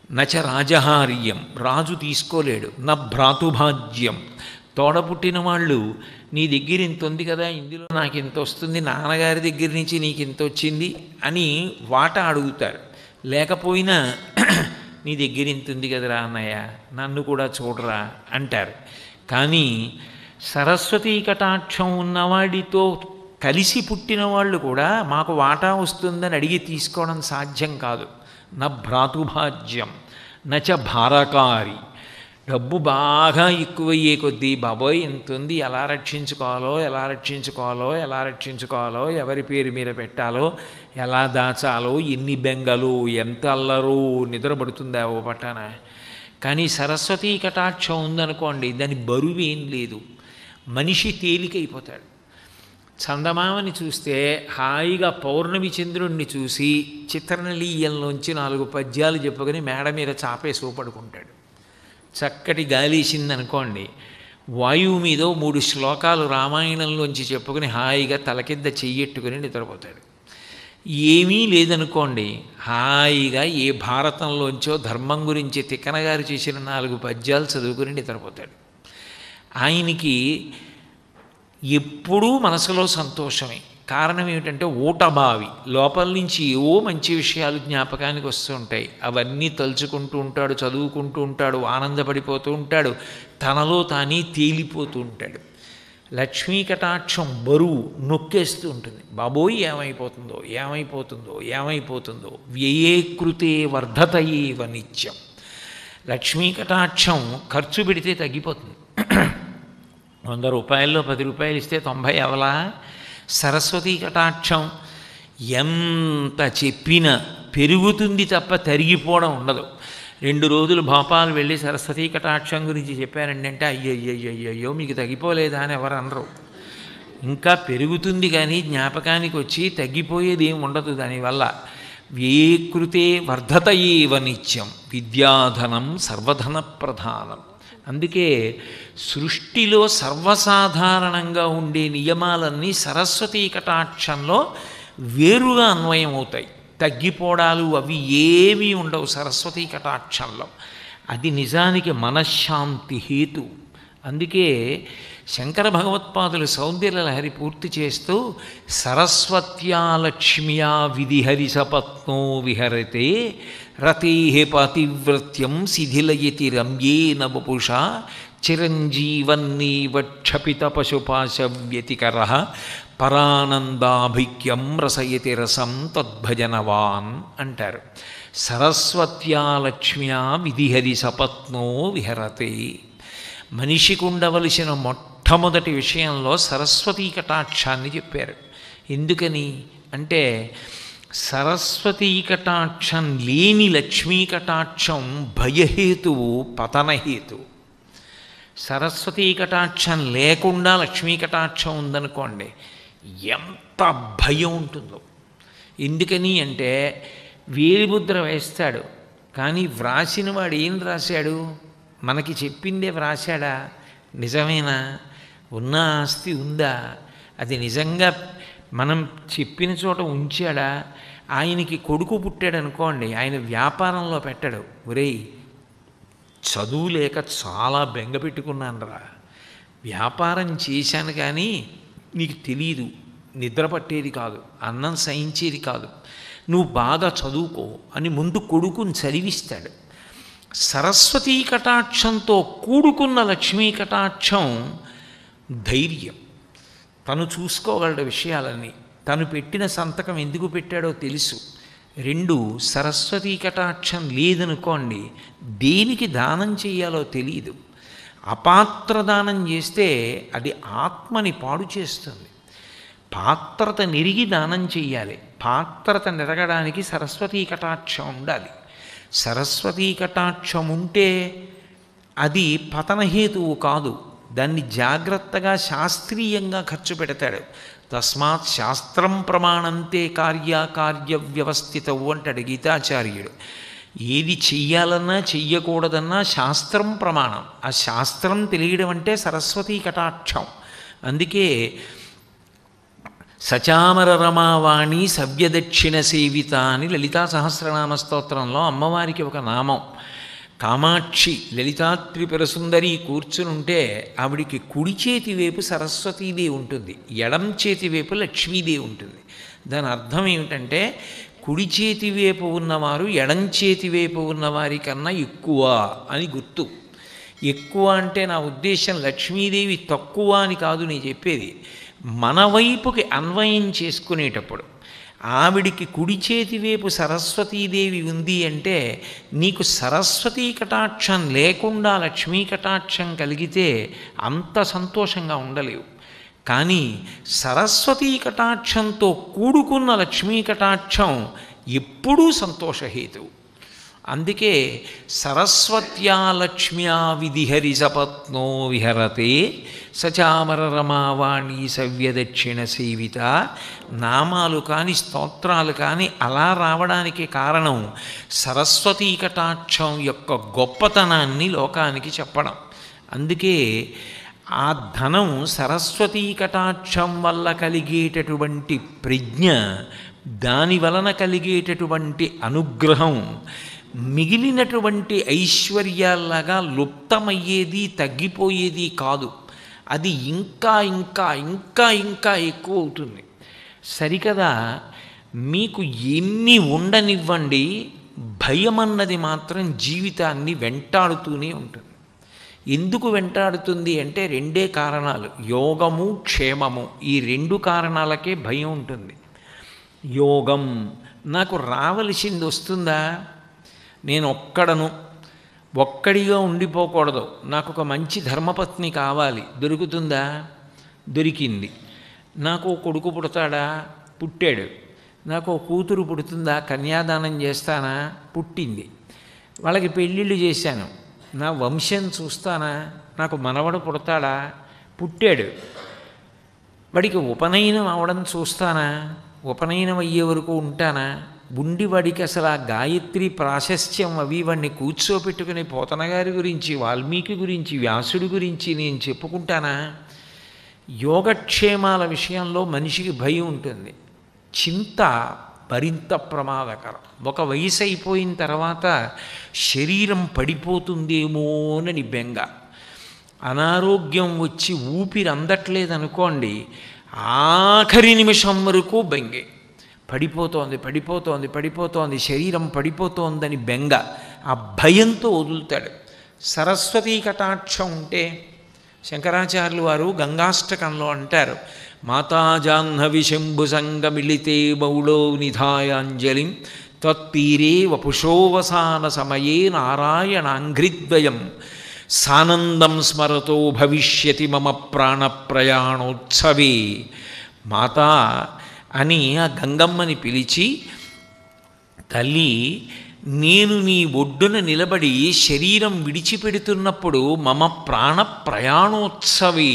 Speaker 1: నచ రాజహార్యం, రాజు తీసుకోలేడు. నా భ్రాతుభాజ్యం, తోడపుట్టిన వాళ్ళు నీ దగ్గర ఇంత ఉంది కదా, ఇందులో నాకు ఇంత వస్తుంది, నాన్నగారి దగ్గర నుంచి నీకు ఇంత వచ్చింది అని వాటా అడుగుతారు. లేకపోయినా నీ దగ్గర ఇంత ఉంది కదరా అన్నయ్య, నన్ను కూడా చూడరా అంటారు. కానీ సరస్వతీ కటాక్షం ఉన్నవాడితో కలిసి పుట్టిన వాళ్ళు కూడా మాకు వాటా వస్తుందని అడిగి తీసుకోవడం సాధ్యం కాదు. నా భ్రాతుభాజ్యం నచ భారకారి, డబ్బు బాగా ఎక్కువయ్యే కొద్దీ బాబోయ్ ఇంత ఉంది, ఎలా రక్షించుకోవాలో ఎవరి పేరు మీద పెట్టాలో, ఎలా దాచాలో, ఎన్ని బెంగలు, ఎంత అల్లరో, నిద్రపడుతుందా ఓ పట్టాన. కానీ సరస్వతీ కటాక్షం ఉందనుకోండి, దాని బరువేం లేదు, మనిషి తేలికైపోతాడు. చందమామని చూస్తే హాయిగా పౌర్ణమి చంద్రుణ్ణి చూసి చిత్రనలీయంలోంచి 4 పద్యాలు చెప్పుకొని మేడ మీద చాపేసి పడుకుంటాడు. చక్కటి గాలీసిందనుకోండి, వాయువు మీద 3 శ్లోకాలు రామాయణంలోంచి చెప్పుకొని హాయిగా తల కింద చెయ్యెట్టుకుని నిద్రపోతాడు. ఏమీ లేదనుకోండి, హాయిగా ఏ భారతంలోంచో ధర్మం గురించి తిక్కనగారు చేసిన 4 పద్యాలు చదువుకుని నిద్రపోతాడు. ఆయనకి ఎప్పుడూ మనసులో సంతోషమే. కారణం ఏమిటంటే ఊటబావి, లోపల నుంచి ఏవో మంచి విషయాలు జ్ఞాపకానికి వస్తూ ఉంటాయి. అవన్నీ తలుచుకుంటూ ఉంటాడు, చదువుకుంటూ ఉంటాడు, ఆనందపడిపోతూ ఉంటాడు, తనలో తానే తేలిపోతూ ఉంటాడు. లక్ష్మీ కటాక్షం బరువు నొక్కేస్తూ ఉంటుంది. బాబోయ్ ఏమైపోతుందో వ్యయే కృతే వర్ధతయేవ నిత్యం. లక్ష్మీ కటాక్షం ఖర్చు పెడితే తగ్గిపోతుంది. 100 రూపాయల్లో 10 రూపాయలు ఇస్తే 90 అవలా. సరస్వతీ కటాక్షం ఎంత చెప్పినా పెరుగుతుంది తప్ప తరిగిపోవడం ఉండదు. 2 రోజులు భోపాల్ వెళ్ళి సరస్వతీ కటాక్షం గురించి చెప్పారండి అంటే అయ్యో మీకు తగ్గిపోలేదా అని ఎవరు అనరు. ఇంకా పెరుగుతుంది కానీ జ్ఞాపకానికి వచ్చి తగ్గిపోయేది ఏమి ఉండదు దానివల్ల. వ్యయకృతే వర్ధతయేవ నిత్యం విద్యాధనం సర్వధన ప్రధానం. అందుకే సృష్టిలో సర్వసాధారణంగా ఉండే నియమాలన్నీ సరస్వతీ కటాక్షంలో వేరుగా అన్వయం అవుతాయి. తగ్గిపోవడాలు అవి ఏమీ ఉండవు సరస్వతీ కటాక్షంలో. అది నిజానికి మనశ్శాంతి హేతు. అందుకే శంకర భగవత్పాదులు సౌందర్యలహరి పూర్తి చేస్తూ సరస్వత్యా లక్ష్మ్యా విధిహరి సపత్నో విహరతే రతే పతివ్రత్యం శిథిలయతి రమ్యేన వపుషా చిరంజీవన్నీవ క్షపిత పశుపాశ వ్యతికర పరానందాభిక్యం రసయతి రసం తద్భజనవాన్ అంటారు. సరస్వత్యా లక్ష్మ్యా విధిహరి సపత్నో విహరతే. మనిషికి ఉండవలసిన మొట్టమొదటి విషయంలో సరస్వతీ కటాక్షాన్ని చెప్పారు. ఎందుకని అంటే సరస్వతీ కటాక్షం లేని లక్ష్మీ కటాక్షం భయహేతువు, పతనహేతువు. సరస్వతీ కటాక్షం లేకుండా లక్ష్మీ కటాక్షం ఉందనుకోండి, ఎంత భయం ఉంటుందో. ఎందుకని అంటే వేలిముద్ర వేస్తాడు కానీ వ్రాసిన వాడు ఏం రాశాడు? మనకి చెప్పిందే వ్రాశాడా? నిజమేనా? ఉన్న ఆస్తి ఉందా? అది నిజంగా మనం చెప్పిన చోట ఉంచాడా? ఆయనకి కొడుకు పుట్టాడు అనుకోండి, ఆయన వ్యాపారంలో పెట్టాడు, ఒరేయ్ చదువు లేక చాలా బెంగ పెట్టుకున్నానురా, వ్యాపారం చేశాను కానీ నీకు తెలీదు, నిద్ర పట్టేది కాదు, అన్నం సహించేది కాదు, నువ్వు బాగా చదువుకో అని ముందు కొడుకుని చదివిస్తాడు. సరస్వతీ కటాక్షంతో కూడుకున్న లక్ష్మీ కటాక్షం ధైర్యం. తను చూసుకోగలడు విషయాలన్నీ. తను పెట్టిన సంతకం ఎందుకు పెట్టాడో తెలుసు. రెండు, సరస్వతీ కటాక్షం లేదనుకోండి, దేనికి దానం చెయ్యాలో తెలియదు. అపాత్ర దానం చేస్తే అది ఆత్మని పాడు చేస్తుంది. పాత్రత నెరిగి దానం చెయ్యాలి. పాత్రత నెరగడానికి సరస్వతీ కటాక్షం ఉండాలి. సరస్వతీ కటాక్షం ఉంటే అది పతనహేతువు కాదు. దాన్ని జాగ్రత్తగా శాస్త్రీయంగా ఖర్చు పెడతాడు. తస్మాత్ శాస్త్రం ప్రమాణంతే కార్యకార్య వ్యవస్థితవు అంటాడు గీతాచార్యుడు. ఏది చెయ్యాలన్నా చెయ్యకూడదన్నా శాస్త్రం ప్రమాణం. ఆ శాస్త్రం తెలియడం అంటే సరస్వతీ కటాక్షం. అందుకే సచామర రమావాణి సవ్యదక్షిణ సేవిత అని లలితా సహస్రనామ స్తోత్రంలో అమ్మవారికి ఒక నామం. కామాక్షి లలితా త్రిపుర సుందరి కూర్చునుంటే ఆవిడికి కుడి చేతి వైపు సరస్వతీదేవి ఉంటుంది, ఎడం చేతి వైపు లక్ష్మీదేవి ఉంటుంది. దాని అర్థం ఏమిటంటే కుడి చేతి వైపు ఉన్నవారు ఎడం చేతి వైపు ఉన్నవారి కన్నా ఎక్కువ అని గుర్తు. ఎక్కువ అంటే నా ఉద్దేశం లక్ష్మీదేవి తక్కువ అని కాదు నేను చెప్పేది. మన వైపుకి అన్వయం చేసుకునేటప్పుడు ఆవిడికి కుడి చేతి వైపు సరస్వతీదేవి ఉంది అంటే నీకు సరస్వతీ కటాక్షం లేకుండా లక్ష్మీ కటాక్షం కలిగితే అంత సంతోషంగా ఉండలేవు. కానీ సరస్వతీ కటాక్షంతో కూడుకున్న లక్ష్మీ కటాక్షం ఎప్పుడూ సంతోషహేతువు. అందుకే సరస్వత్యా లక్ష్మ్యా విధిహరి సపత్నో విహరతే సచామర రమావాణి సవ్యదక్షిణ సేవిత. నామాలు కానీ స్తోత్రాలు కానీ అలా రావడానికి కారణం సరస్వతీ కటాక్షం యొక్క గొప్పతనాన్ని లోకానికి చెప్పడం. అందుకే ఆ ధనం సరస్వతీ కటాక్షం వల్ల కలిగేటటువంటి ప్రజ్ఞ, దాని వలన కలిగేటటువంటి అనుగ్రహం మిగిలినటువంటి ఐశ్వర్యాల్లాగా లుప్తమయ్యేది తగ్గిపోయేది కాదు. అది ఇంకా ఇంకా ఇంకా ఇంకా ఎక్కువ అవుతుంది. సరికదా మీకు ఎన్ని ఉండనివ్వండి, భయం అన్నది మాత్రం జీవితాన్ని వెంటాడుతూనే ఉంటుంది. ఎందుకు వెంటాడుతుంది అంటే రెండే కారణాలు, యోగము క్షేమము. ఈ రెండు కారణాలకే భయం ఉంటుంది. యోగం, నాకు రావలసింది వస్తుందా, నేను ఒక్కడిగా ఉండిపోకూడదు, నాకు ఒక మంచి ధర్మపత్ని కావాలి, దొరుకుతుందా, దొరికింది. నాకు కొడుకు పుడతాడా, పుట్టాడు. నాకు కూతురు పుడుతుందా, కన్యాదానం చేస్తానా, పుట్టింది. వాళ్ళకి పెళ్ళిళ్ళు చేశాను, నా వంశం చూస్తానా, నాకు మనవడు పుడతాడా, పుట్టాడు. వాడికి ఉపనయనం అవడం చూస్తానా, ఉపనయనం అయ్యే వరకు ఉంటానా, ఉండి వాడికి అసలు ఆ గాయత్రి ప్రాశస్త్యం అవి వాడిని కూర్చోపెట్టుకుని పోతన గారి గురించి, వాల్మీకి గురించి, వ్యాసుడి గురించి నేను చెప్పుకుంటానా. యోగక్షేమాల విషయంలో మనిషికి భయం ఉంటుంది, చింత మరింత ప్రమాదకరం. ఒక వయసు అయిపోయిన తర్వాత శరీరం పడిపోతుందేమోనని బెంగ, అనారోగ్యం వచ్చి ఊపిరి అందట్లేదనుకోండి, ఆఖరి నిమిషం వరకు బెంగే, పడిపోతోంది పడిపోతోంది పడిపోతోంది శరీరం పడిపోతోందని బెంగ. ఆ భయంతో వదులుతాడు. సరస్వతీ కటాక్షం ఉంటే శంకరాచార్యులు వారు గంగాష్టకంలో అంటారు, మాతా జాహ్నవి శంభు సంగమిళితే బౌళో నిధాయాంజలిం త్వత్తీరే వపుషోవసాన సమయే నారాయణాంఘ్రిద్వయం సానందం స్మరతో భవిష్యతి మమ ప్రాణప్రయాణోత్సవే. మాతా అని ఆ గంగమ్మని పిలిచి, తల్లి నేను నీ ఒడ్డున నిలబడి శరీరం విడిచిపెడుతున్నప్పుడు మమ ప్రాణ ప్రయాణోత్సవే,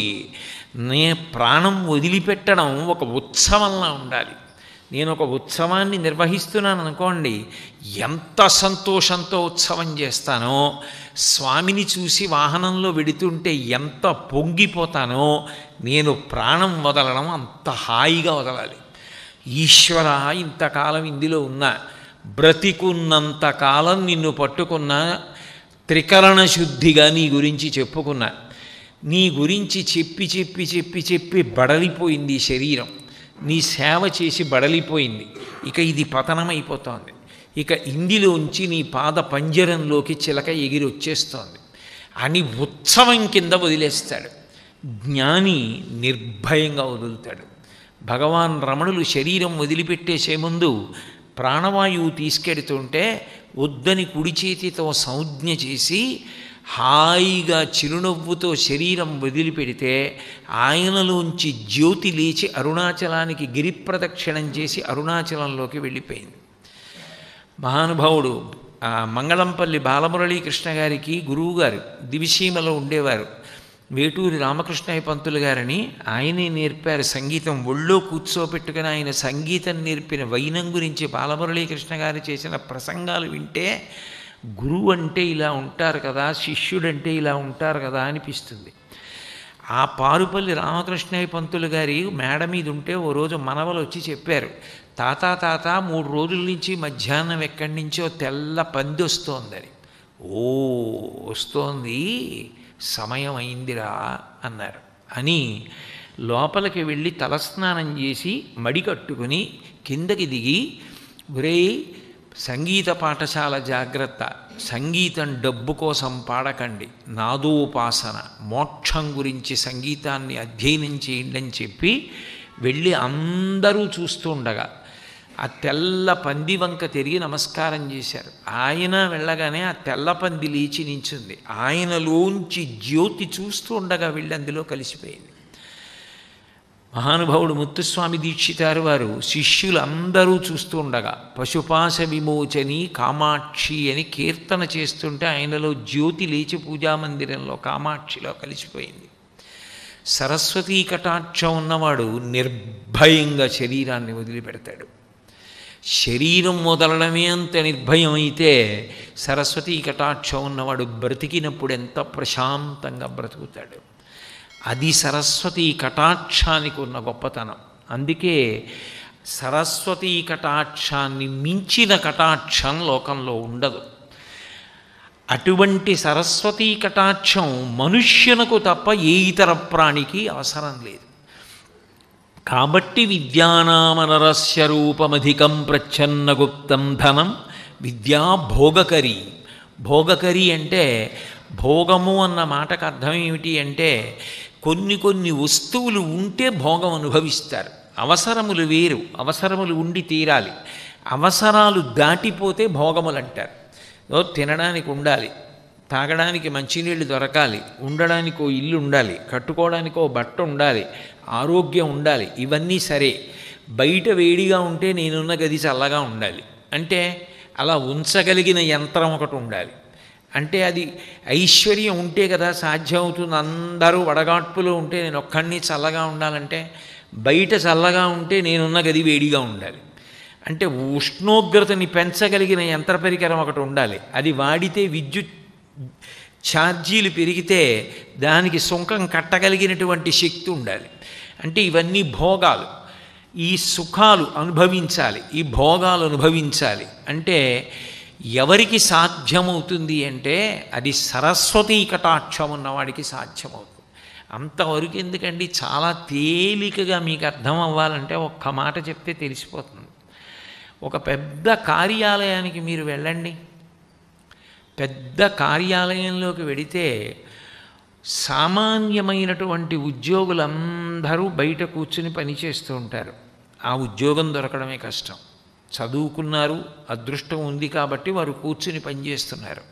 Speaker 1: నే ప్రాణం వదిలిపెట్టడం ఒక ఉత్సవంలా ఉండాలి. నేను ఒక ఉత్సవాన్ని నిర్వహిస్తున్నాను అనుకోండి, ఎంత సంతోషంతో ఉత్సవం చేస్తానో, స్వామిని చూసి వాహనంలో వెడుతుంటే ఎంత పొంగిపోతానో, నేను ప్రాణం వదలడం అంత హాయిగా వదలాలి. ఈశ్వర, ఇంతకాలం ఇందులో ఉన్నా, బ్రతికున్నంతకాలం నిన్ను పట్టుకున్నా, త్రికరణ శుద్ధిగా నీ గురించి చెప్పుకున్నా, నీ గురించి చెప్పి చెప్పి చెప్పి చెప్పి బడలిపోయింది శరీరం, నీ సేవ చేసి బడలిపోయింది, ఇక ఇది పతనమైపోతోంది, ఇక ఇందులోంచి నీ పాద పంజరంలోకి చిలక ఎగిరి వచ్చేస్తోంది అని ఉత్సవం కింద వదిలేస్తాడు. జ్ఞాని నిర్భయంగా వదులుతాడు. భగవాన్ రమణులు శరీరం వదిలిపెట్టేసే ముందు ప్రాణవాయువు తీసుకెడుతుంటే వద్దని కుడి చేతితో సంజ్ఞ చేసి హాయిగా చిరునవ్వుతో శరీరం వదిలిపెడితే ఆయనలోంచి జ్యోతి లేచి అరుణాచలానికి గిరి ప్రదక్షిణం చేసి అరుణాచలంలోకి వెళ్ళిపోయింది. మహానుభావుడు మంగళంపల్లి బాలమురళీకృష్ణ గారికి గురువుగారు దివిసీమలో ఉండేవారు. వేటూరి రామకృష్ణయ్య పంతులు గారని ఆయనే నేర్పారు సంగీతం. ఒళ్ళో కూర్చోపెట్టుకుని ఆయన సంగీతం నేర్పిన వైనం గురించి బాలమురళీకృష్ణ గారు చేసిన ప్రసంగాలు వింటే గురువు అంటే ఇలా ఉంటారు కదా, శిష్యుడంటే ఇలా ఉంటారు కదా అనిపిస్తుంది. ఆ పారుపల్లి రామకృష్ణయ్య పంతులు గారి మేడ మీద ఉంటే ఓ రోజు మనవలు వచ్చి చెప్పారు, తాత 3 రోజుల నుంచి మధ్యాహ్నం ఎక్కడి నుంచో తెల్ల పంది వస్తోందని. ఓ వస్తోంది, సమయం అయిందిరా అన్నారు. అని లోపలికి వెళ్ళి తలస్నానం చేసి మడి కట్టుకుని కిందకి దిగి, ఒరే సంగీత పాఠశాల జాగ్రత్త, సంగీతం డబ్బు కోసం పాడకండి, నాదోపాసన, మోక్షం గురించి సంగీతాన్ని అధ్యయనం చేయండి అని చెప్పి వెళ్ళి అందరూ చూస్తూ ఉండగా ఆ తెల్ల పంది వంక తిరిగి నమస్కారం చేశారు. ఆయన వెళ్ళగానే ఆ తెల్ల పంది లేచి నించుంది. ఆయనలోంచి జ్యోతి చూస్తూ ఉండగా వెళ్ళి అందులో కలిసిపోయింది. మహానుభావుడు ముత్తుస్వామి దీక్షితారు వారు శిష్యులందరూ చూస్తూ ఉండగా పశుపాశ విమోచని కామాక్షి అని కీర్తన చేస్తుంటే ఆయనలో జ్యోతి లేచి పూజామందిరంలో కామాక్షిలో కలిసిపోయింది. సరస్వతీ కటాక్షం ఉన్నవాడు నిర్భయంగా శరీరాన్ని వదిలిపెడతాడు. శరీరం వదలడమే అంత నిర్భయం అయితే సరస్వతీ కటాక్షం ఉన్నవాడు బ్రతికినప్పుడు ఎంత ప్రశాంతంగా బ్రతుకుతాడు. అది సరస్వతీ కటాక్షానికి ఉన్న గొప్పతనం. అందుకే సరస్వతీ కటాక్షాన్ని మించిన కటాక్షం లోకంలో ఉండదు. అటువంటి సరస్వతీ కటాక్షం మనుష్యునకు తప్ప ఏ ఇతర ప్రాణికి అవసరం లేదు. కాబట్టి విద్యానామనరస్య రూపమధికం ప్రచ్ఛన్న గుప్తం ధనం విద్యా భోగకరి. భోగకరి అంటే భోగము అన్న మాటకు అర్థం ఏమిటి అంటే కొన్ని వస్తువులు ఉంటే భోగం అనుభవిస్తారు. అవసరములు వేరు, అవసరములు ఉండి తీరాలి. అవసరాలు దాటిపోతే భోగములు అంటారు. తినడానికి ఉండాలి, తాగడానికి మంచినీళ్ళు దొరకాలి, ఉండడానికి ఓ ఇల్లు ఉండాలి, కట్టుకోవడానికి ఓ బట్ట ఉండాలి, ఆరోగ్యం ఉండాలి, ఇవన్నీ సరే. బయట వేడిగా ఉంటే నేనున్న గది చల్లగా ఉండాలి అంటే అలా ఉంచగలిగిన యంత్రం ఒకటి ఉండాలి. అంటే అది ఐశ్వర్యం ఉంటే కదా సాధ్యం అవుతుంది. అందరూ వడగాడ్పులో ఉంటే నేను ఒక్కడిని చల్లగా ఉండాలంటే బయట చల్లగా ఉంటే నేనున్న గది వేడిగా ఉండాలి. అంటే ఉష్ణోగ్రతని పెంచగలిగిన యంత్ర పరికరం ఒకటి ఉండాలి. అది వాడితే విద్యుత్ ఛార్జీలు పెరిగితే దానికి సుంకం కట్టగలిగినటువంటి శక్తి ఉండాలి. అంటే ఇవన్నీ భోగాలు. ఈ సుఖాలు అనుభవించాలి, ఈ భోగాలు అనుభవించాలి అంటే ఎవరికి సాధ్యమవుతుంది అంటే అది సరస్వతీ కటాక్షం ఉన్నవాడికి సాధ్యమవుతుంది. అంతవరకు ఎందుకండి, చాలా తేలికగా మీకు అర్థం అవ్వాలంటే ఒక్క మాట చెప్తే తెలిసిపోతుంది. ఒక పెద్ద కార్యాలయానికి మీరు వెళ్ళండి. పెద్ద కార్యాలయంలోకి వెడితే సామాన్యమైనటువంటి ఉద్యోగులందరూ బయట కూర్చుని పనిచేస్తూ ఉంటారు. ఆ ఉద్యోగం దొరకడమే కష్టం. చదువుకున్నారు, అదృష్టం ఉంది కాబట్టి వారు కూర్చుని పనిచేస్తున్నారు.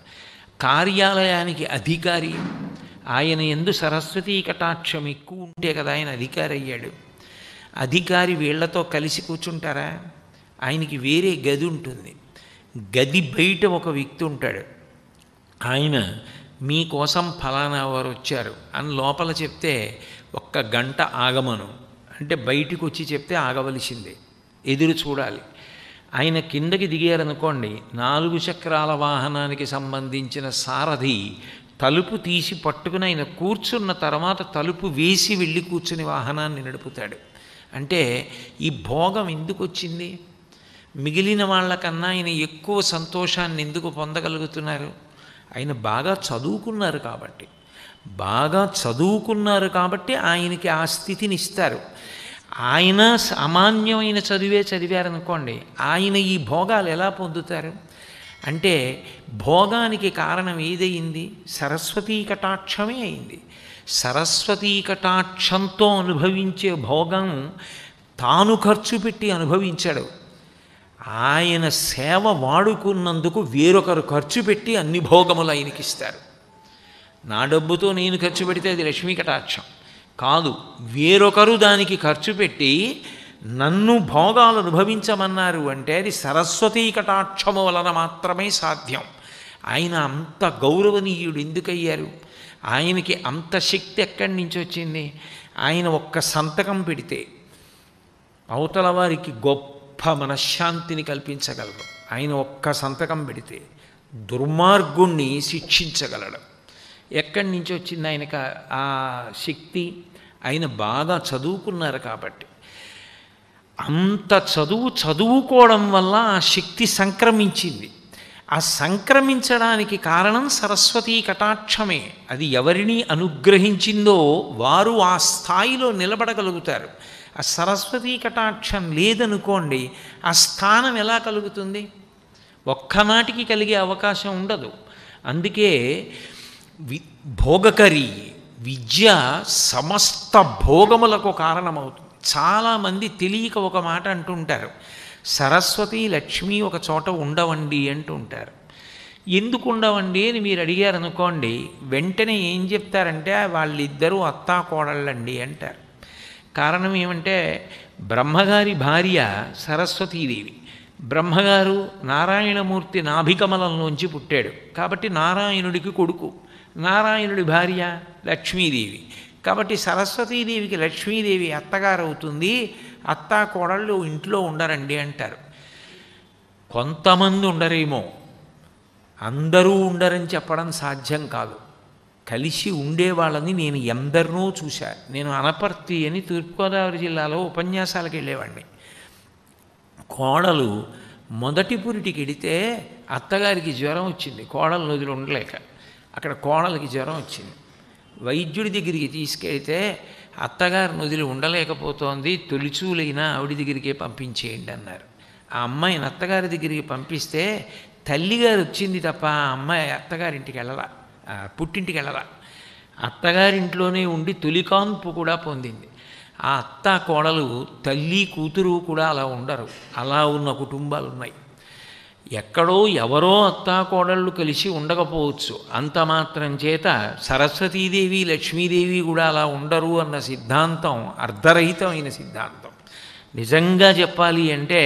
Speaker 1: కార్యాలయానికి అధికారి, ఆయన యందు సరస్వతీ కటాక్షం ఎక్కువ ఉంటే కదా ఆయన అధికారి అయ్యాడు. అధికారి వీళ్లతో కలిసి కూర్చుంటారా? ఆయనకి వేరే గది ఉంటుంది. గది బయట ఒక వ్యక్తి ఉంటాడు. ఆయన మీకోసం ఫలానా వారు వచ్చారు అని లోపల చెప్తే ఒక్క గంట ఆగమను అంటే బయటికి వచ్చి చెప్తే ఆగవలసిందే, ఎదురు చూడాలి. ఆయన కిందకి దిగారనుకోండి, 4 చక్రాల వాహనానికి సంబంధించిన సారథి తలుపు తీసి పట్టుకుని ఆయన కూర్చున్న తర్వాత తలుపు వేసి వెళ్ళి కూర్చుని వాహనాన్ని నడుపుతాడు. అంటే ఈ భోగం ఎందుకు వచ్చింది? మిగిలిన వాళ్ళకన్నా ఆయన ఎక్కువ సంతోషాన్ని ఎందుకు పొందగలుగుతున్నారు? ఆయన బాగా చదువుకున్నారు కాబట్టి ఆయనకి ఆ స్థితిని ఇస్తారు. ఆయన సామాన్యమైన చదివే చదివారనుకోండి, ఆయన ఈ భోగాలు ఎలా పొందుతారు? అంటే భోగానికి కారణం ఏదయింది? సరస్వతీ కటాక్షమే అయింది. సరస్వతీ కటాక్షంతో అనుభవించే భోగం తాను ఖర్చు పెట్టి అనుభవించాడు. ఆయన సేవ వాడుకున్నందుకు వేరొకరు ఖర్చు పెట్టి అన్ని భోగములు ఆయనకిస్తారు. నా డబ్బుతో నేను ఖర్చు పెడితే అది లక్ష్మీ కటాక్షం కాదు. వేరొకరు దానికి ఖర్చు పెట్టి నన్ను భోగాలు అనుభవించమన్నారు అంటే అది సరస్వతీ కటాక్షము వలన మాత్రమే సాధ్యం. ఆయన అంత గౌరవనీయుడు ఎందుకయ్యారు? ఆయనకి అంత శక్తి ఎక్కడి నుంచి వచ్చింది? ఆయన ఒక్క సంతకం పెడితే అవతల వారికి గొప్ప మనశ్శాంతిని కల్పించగలరు. ఆయన ఒక్క సంతకం పెడితే దుర్మార్గుణ్ణి శిక్షించగలడు. ఎక్కడి నుంచి వచ్చింది ఆయనకు ఆ శక్తి? ఆయన బాగా చదువుకున్నారు కాబట్టి. అంత చదువుకోవడం వల్ల ఆ శక్తి సంక్రమించింది. ఆ సంక్రమించడానికి కారణం సరస్వతీ కటాక్షమే. అది ఎవరిని అనుగ్రహించిందో వారు ఆ స్థాయిలో నిలబడగలుగుతారు. ఆ సరస్వతీ కటాక్షం లేదనుకోండి, ఆ స్థానం ఎలా కలుగుతుంది? ఒక్కనాటికి కలిగే అవకాశం ఉండదు. అందుకే భోగకరి విద్య సమస్త భోగములకు కారణమవుతుంది. చాలామంది తెలియక ఒక మాట అంటుంటారు, సరస్వతి లక్ష్మి ఒక చోట ఉండవండి అంటుంటారు. ఎందుకు ఉండవండి అని మీరు అడిగారనుకోండి, వెంటనే ఏం చెప్తారంటే వాళ్ళిద్దరూ అత్తా కోడళ్ళండి అంటారు. కారణం ఏమంటే బ్రహ్మగారి భార్య సరస్వతీదేవి, బ్రహ్మగారు నారాయణమూర్తి నాభికమలంలోంచి పుట్టాడు కాబట్టి నారాయణుడికి కొడుకు, నారాయణుడి భార్య లక్ష్మీదేవి కాబట్టి సరస్వతీదేవికి లక్ష్మీదేవి అత్తగారు అవుతుంది, అత్తా కోడళ్ళు ఇంట్లో ఉండరండి అంటారు. కొంతమంది ఉండరేమో, అందరూ ఉండరని చెప్పడం సాధ్యం కాదు. కలిసి ఉండేవాళ్ళని నేను ఎందరినో చూశా. నేను అనపర్తి అని తూర్పుగోదావరి జిల్లాలో ఉపన్యాసాలకు వెళ్ళేవాడిని. కోడలు మొదటి పురిటికి వెడితే అత్తగారికి జ్వరం వచ్చింది, కోడలు వదిలి ఉండలేక. అక్కడ కోడలికి జ్వరం వచ్చింది. వైద్యుడి దగ్గరికి తీసుకెళ్తే అత్తగారిని వదిలి ఉండలేకపోతోంది, తొలిచూలైనా ఆవిడ దగ్గరికే పంపించేయండి అన్నారు. ఆ అమ్మాయిని అత్తగారి దగ్గరికి పంపిస్తే తల్లిగారు వచ్చింది తప్ప ఆ అమ్మాయి అత్తగారింటికి వెళ్ళలా, పుట్టింటికి వెళ్ళలా. అత్తగారింట్లోనే ఉండి తొలికాన్పు కూడా పొందింది. ఆ అత్త కోడలు తల్లి కూతురు కూడా అలా ఉండరు. అలా ఉన్న కుటుంబాలు ఉన్నాయి. ఎక్కడో ఎవరో అత్తా కోడళ్ళు కలిసి ఉండకపోవచ్చు, అంత మాత్రం చేత సరస్వతీదేవి లక్ష్మీదేవి కూడా అలా ఉండరు అన్న సిద్ధాంతం అర్ధరహితమైన సిద్ధాంతం. నిజంగా చెప్పాలి అంటే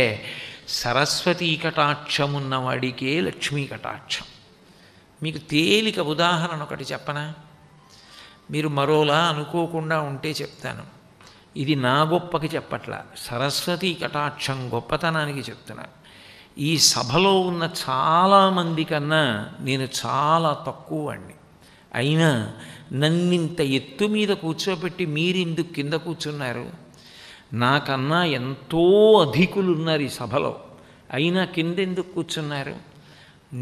Speaker 1: సరస్వతీ కటాక్షం ఉన్నవాడికే లక్ష్మీ కటాక్షం. మీకు తేలిక ఉదాహరణ ఒకటి చెప్పనా? మీరు మరోలా అనుకోకుండా ఉంటే చెప్తాను. ఇది నా గొప్పకి చెప్పట్లా, సరస్వతీ కటాక్షం గొప్పతనానికి చెప్తున్నా. ఈ సభలో ఉన్న చాలామంది కన్నా నేను చాలా తక్కువ వాడిని. అయినా నన్నింత ఎత్తు మీద కూర్చోబెట్టి మీరెందుకు కింద కూర్చున్నారు? నాకన్నా ఎంతో అధికులు ఉన్నారు ఈ సభలో, అయినా కిందెందుకు కూర్చున్నారు?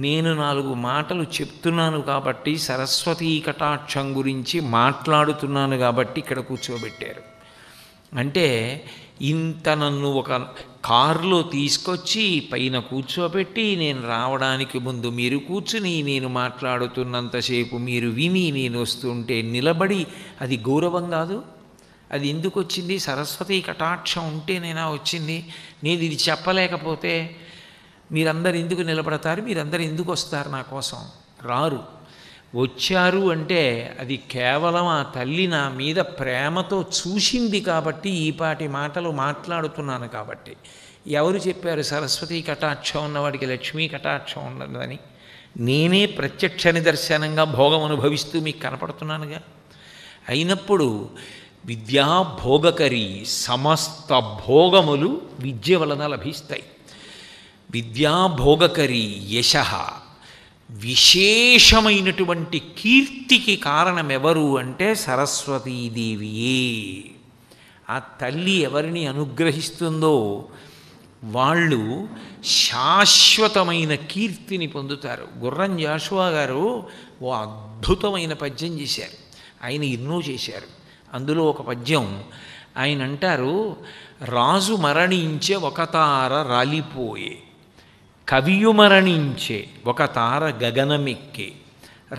Speaker 1: నేను 4 మాటలు చెప్తున్నాను కాబట్టి, సరస్వతీ కటాక్షం గురించి మాట్లాడుతున్నాను కాబట్టి ఇక్కడ కూర్చోబెట్టారు. అంటే ఇంత నన్ను ఒక కారులో తీసుకొచ్చి పైన కూర్చోబెట్టి నేను రావడానికి ముందు మీరు కూర్చుని నేను మాట్లాడుతున్నంతసేపు మీరు విని నేను వస్తుంటే నిలబడి, అది గౌరవం కాదు? అది ఎందుకు వచ్చింది? సరస్వతీ కటాక్షం ఉంటేనేనా వచ్చింది? నేను ఇది చెప్పలేకపోతే మీరందరు ఎందుకు నిలబడతారు? మీరందరూ ఎందుకు వస్తారు నా కోసం? రారు. వచ్చారు అంటే అది కేవలం ఆ తల్లి నా మీద ప్రేమతో చూసింది కాబట్టి ఈ పాటి మాటలు మాట్లాడుతున్నాను కాబట్టి. ఎవరు చెప్పారు సరస్వతీ కటాక్షం ఉన్నవాడికి లక్ష్మీ కటాక్షం ఉన్నదని? నేనే ప్రత్యక్ష నిదర్శనంగా భోగం అనుభవిస్తూ మీకు కనపడుతున్నానుగా. అయినప్పుడు విద్యా భోగకరి, సమస్త భోగములు విద్య వలన లభిస్తాయి. విద్యా భోగకరి యశః, విశేషమైనటువంటి కీర్తికి కారణం ఎవరు అంటే సరస్వతీదేవియే. ఆ తల్లి ఎవరిని అనుగ్రహిస్తుందో వాళ్ళు శాశ్వతమైన కీర్తిని పొందుతారు. గుర్రం జాషువా గారు ఓ అద్భుతమైన పద్యం చేశారు. ఆయన ఎన్నో చేశారు. అందులో ఒక పద్యం ఆయన అంటారు, రాజు మరణించే ఒక తార రాలిపోయే, కవియు మరణించే ఒక తార గగనమెక్కే,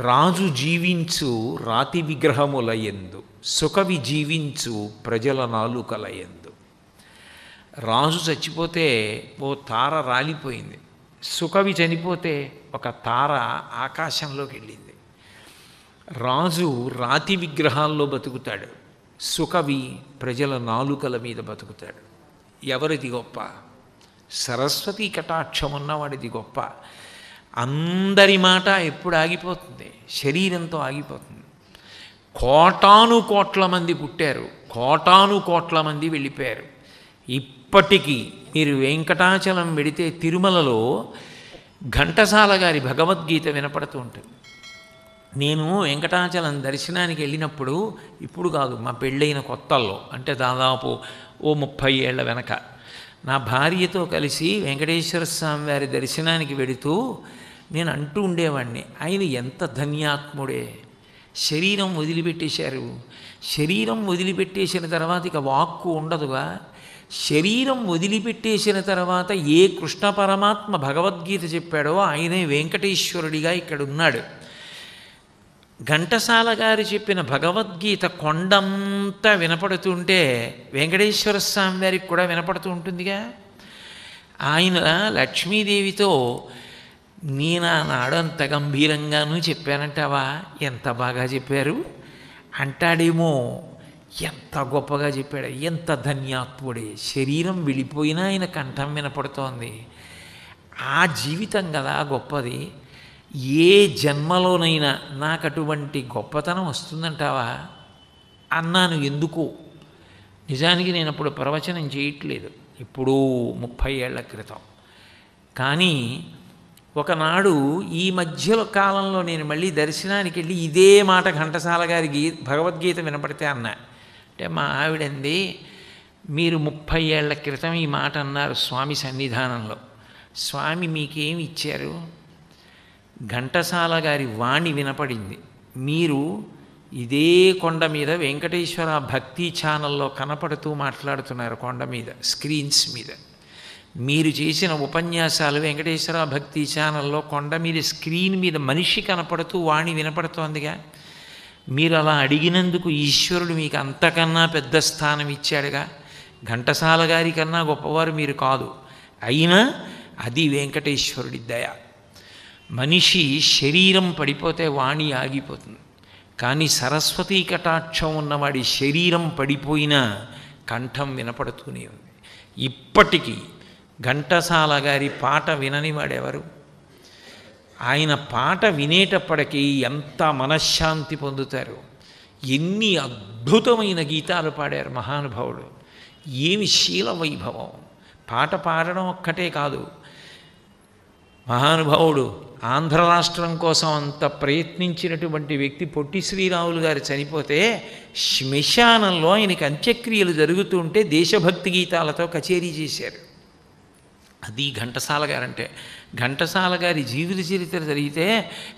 Speaker 1: రాజు జీవించు రాతి విగ్రహములయందు, సుకవి జీవించు ప్రజల నాలుకలయందు. రాజు చచ్చిపోతే ఓ తార రాలిపోయింది, సుకవి చనిపోతే ఒక తార ఆకాశంలోకి వెళ్ళింది. రాజు రాతి విగ్రహాల్లో బతుకుతాడు, సుకవి ప్రజల నాలుకల మీద బతుకుతాడు. ఎవరిది గొప్ప? సరస్వతీ కటాక్షం ఉన్నవాడిది గొప్ప. అందరి మాట ఎప్పుడు ఆగిపోతుంది? శరీరంతో ఆగిపోతుంది. కోటాను కోట్ల మంది పుట్టారు, కోటాను కోట్ల మంది వెళ్ళిపోయారు. ఇప్పటికీ మీరు వెంకటాచలం వెడితే తిరుమలలో ఘంటసాల గారి భగవద్గీత వినపడుతూ ఉంటుంది. నేను వెంకటాచలం దర్శనానికి వెళ్ళినప్పుడు, ఇప్పుడు కాదు, మా పెళ్ళైన కొత్తల్లో, అంటే దాదాపు ఓ 30 ఏళ్ల వెనక, నా భార్యతో కలిసి వెంకటేశ్వర స్వామి వారి దర్శనానికి వెడుతూ నేను అంటూ ఉండేవాడిని, ఆయన ఎంత ధన్యాత్ముడే, శరీరం వదిలిపెట్టేశారు. శరీరం వదిలిపెట్టేసిన తర్వాత ఇక వాక్కు ఉండదుగా. శరీరం వదిలిపెట్టేసిన తర్వాత ఏ కృష్ణ పరమాత్మ భగవద్గీత చెప్పాడో ఆయనే వెంకటేశ్వరుడిగా ఇక్కడ ఉన్నాడు. ఘంటసాల గారు చెప్పిన భగవద్గీత కొండంతా వినపడుతుంటే వెంకటేశ్వర స్వామి వారికి కూడా వినపడుతూ ఉంటుందిగా. ఆయన లక్ష్మీదేవితో నేనానాడు అంత గంభీరంగానూ చెప్పానంటావా, ఎంత బాగా చెప్పారు అంటాడేమో. ఎంత గొప్పగా చెప్పాడు, ఎంత ధన్యాత్ముడే. శరీరం వెళ్ళిపోయినా ఆయన కంఠం వినపడుతోంది. ఆ జీవితం కదా గొప్పది. ఏ జన్మలోనైనా నాకు అటువంటి గొప్పతనం వస్తుందంటావా అన్నాను. ఎందుకు? నిజానికి నేను అప్పుడు ప్రవచనం చేయట్లేదు, ఇప్పుడు 30 ఏళ్ల క్రితం. కానీ ఒకనాడు ఈ మధ్య కాలంలో నేను మళ్ళీ దర్శనానికి వెళ్ళి ఇదే మాట ఘంటసాల గారి భగవద్గీత వినపడితే అన్నా. అంటే మా ఆవిడంది, మీరు 30 ఏళ్ల క్రితం ఈ మాట అన్నారు స్వామి సన్నిధానంలో, స్వామి మీకేమి ఇచ్చారు? ఘంటసాల గారి వాణి వినపడింది. మీరు ఇదే కొండ మీద వెంకటేశ్వర భక్తి ఛానల్లో కనపడుతూ మాట్లాడుతున్నారు, కొండ మీద స్క్రీన్స్ మీద. మీరు చేసిన ఉపన్యాసాలు వెంకటేశ్వర భక్తి ఛానల్లో కొండ మీద స్క్రీన్ మీద మనిషి కనపడుతూ వాణి వినపడుతోందిగా. మీరు అలా అడిగినందుకు ఈశ్వరుడు మీకు అంతకన్నా పెద్ద స్థానం ఇచ్చాడుగా. ఘంటసాల గారి కన్నా గొప్పవారు మీరు కాదు. అయినా అది వెంకటేశ్వరుడి దయ. మనిషి శరీరం పడిపోతే వాణి ఆగిపోతుంది, కానీ సరస్వతీ కటాక్షం ఉన్నవాడి శరీరం పడిపోయినా కంఠం వినపడుతూనే ఉంది. ఇప్పటికీ ఘంటసాల గారి పాట వినని వాడెవరు? ఆయన పాట వినేటప్పటికీ ఎంత మనశ్శాంతి పొందుతారు. ఎన్ని అద్భుతమైన గీతాలు పాడారు మహానుభావుడు. ఏమి శీల వైభవం. పాట పాడడం ఒక్కటే కాదు, మహానుభావుడు ఆంధ్ర రాష్ట్రం కోసం అంత ప్రయత్నించినటువంటి వ్యక్తి పొట్టి శ్రీరాములు గారు చనిపోతే శ్మశానంలో ఆయనకి అంత్యక్రియలు జరుగుతుంటే దేశభక్తి గీతాలతో కచేరీ చేశారు. అది ఘంటసాల గారంటే. ఘంటసాల గారి జీవిత చరిత్ర జరిగితే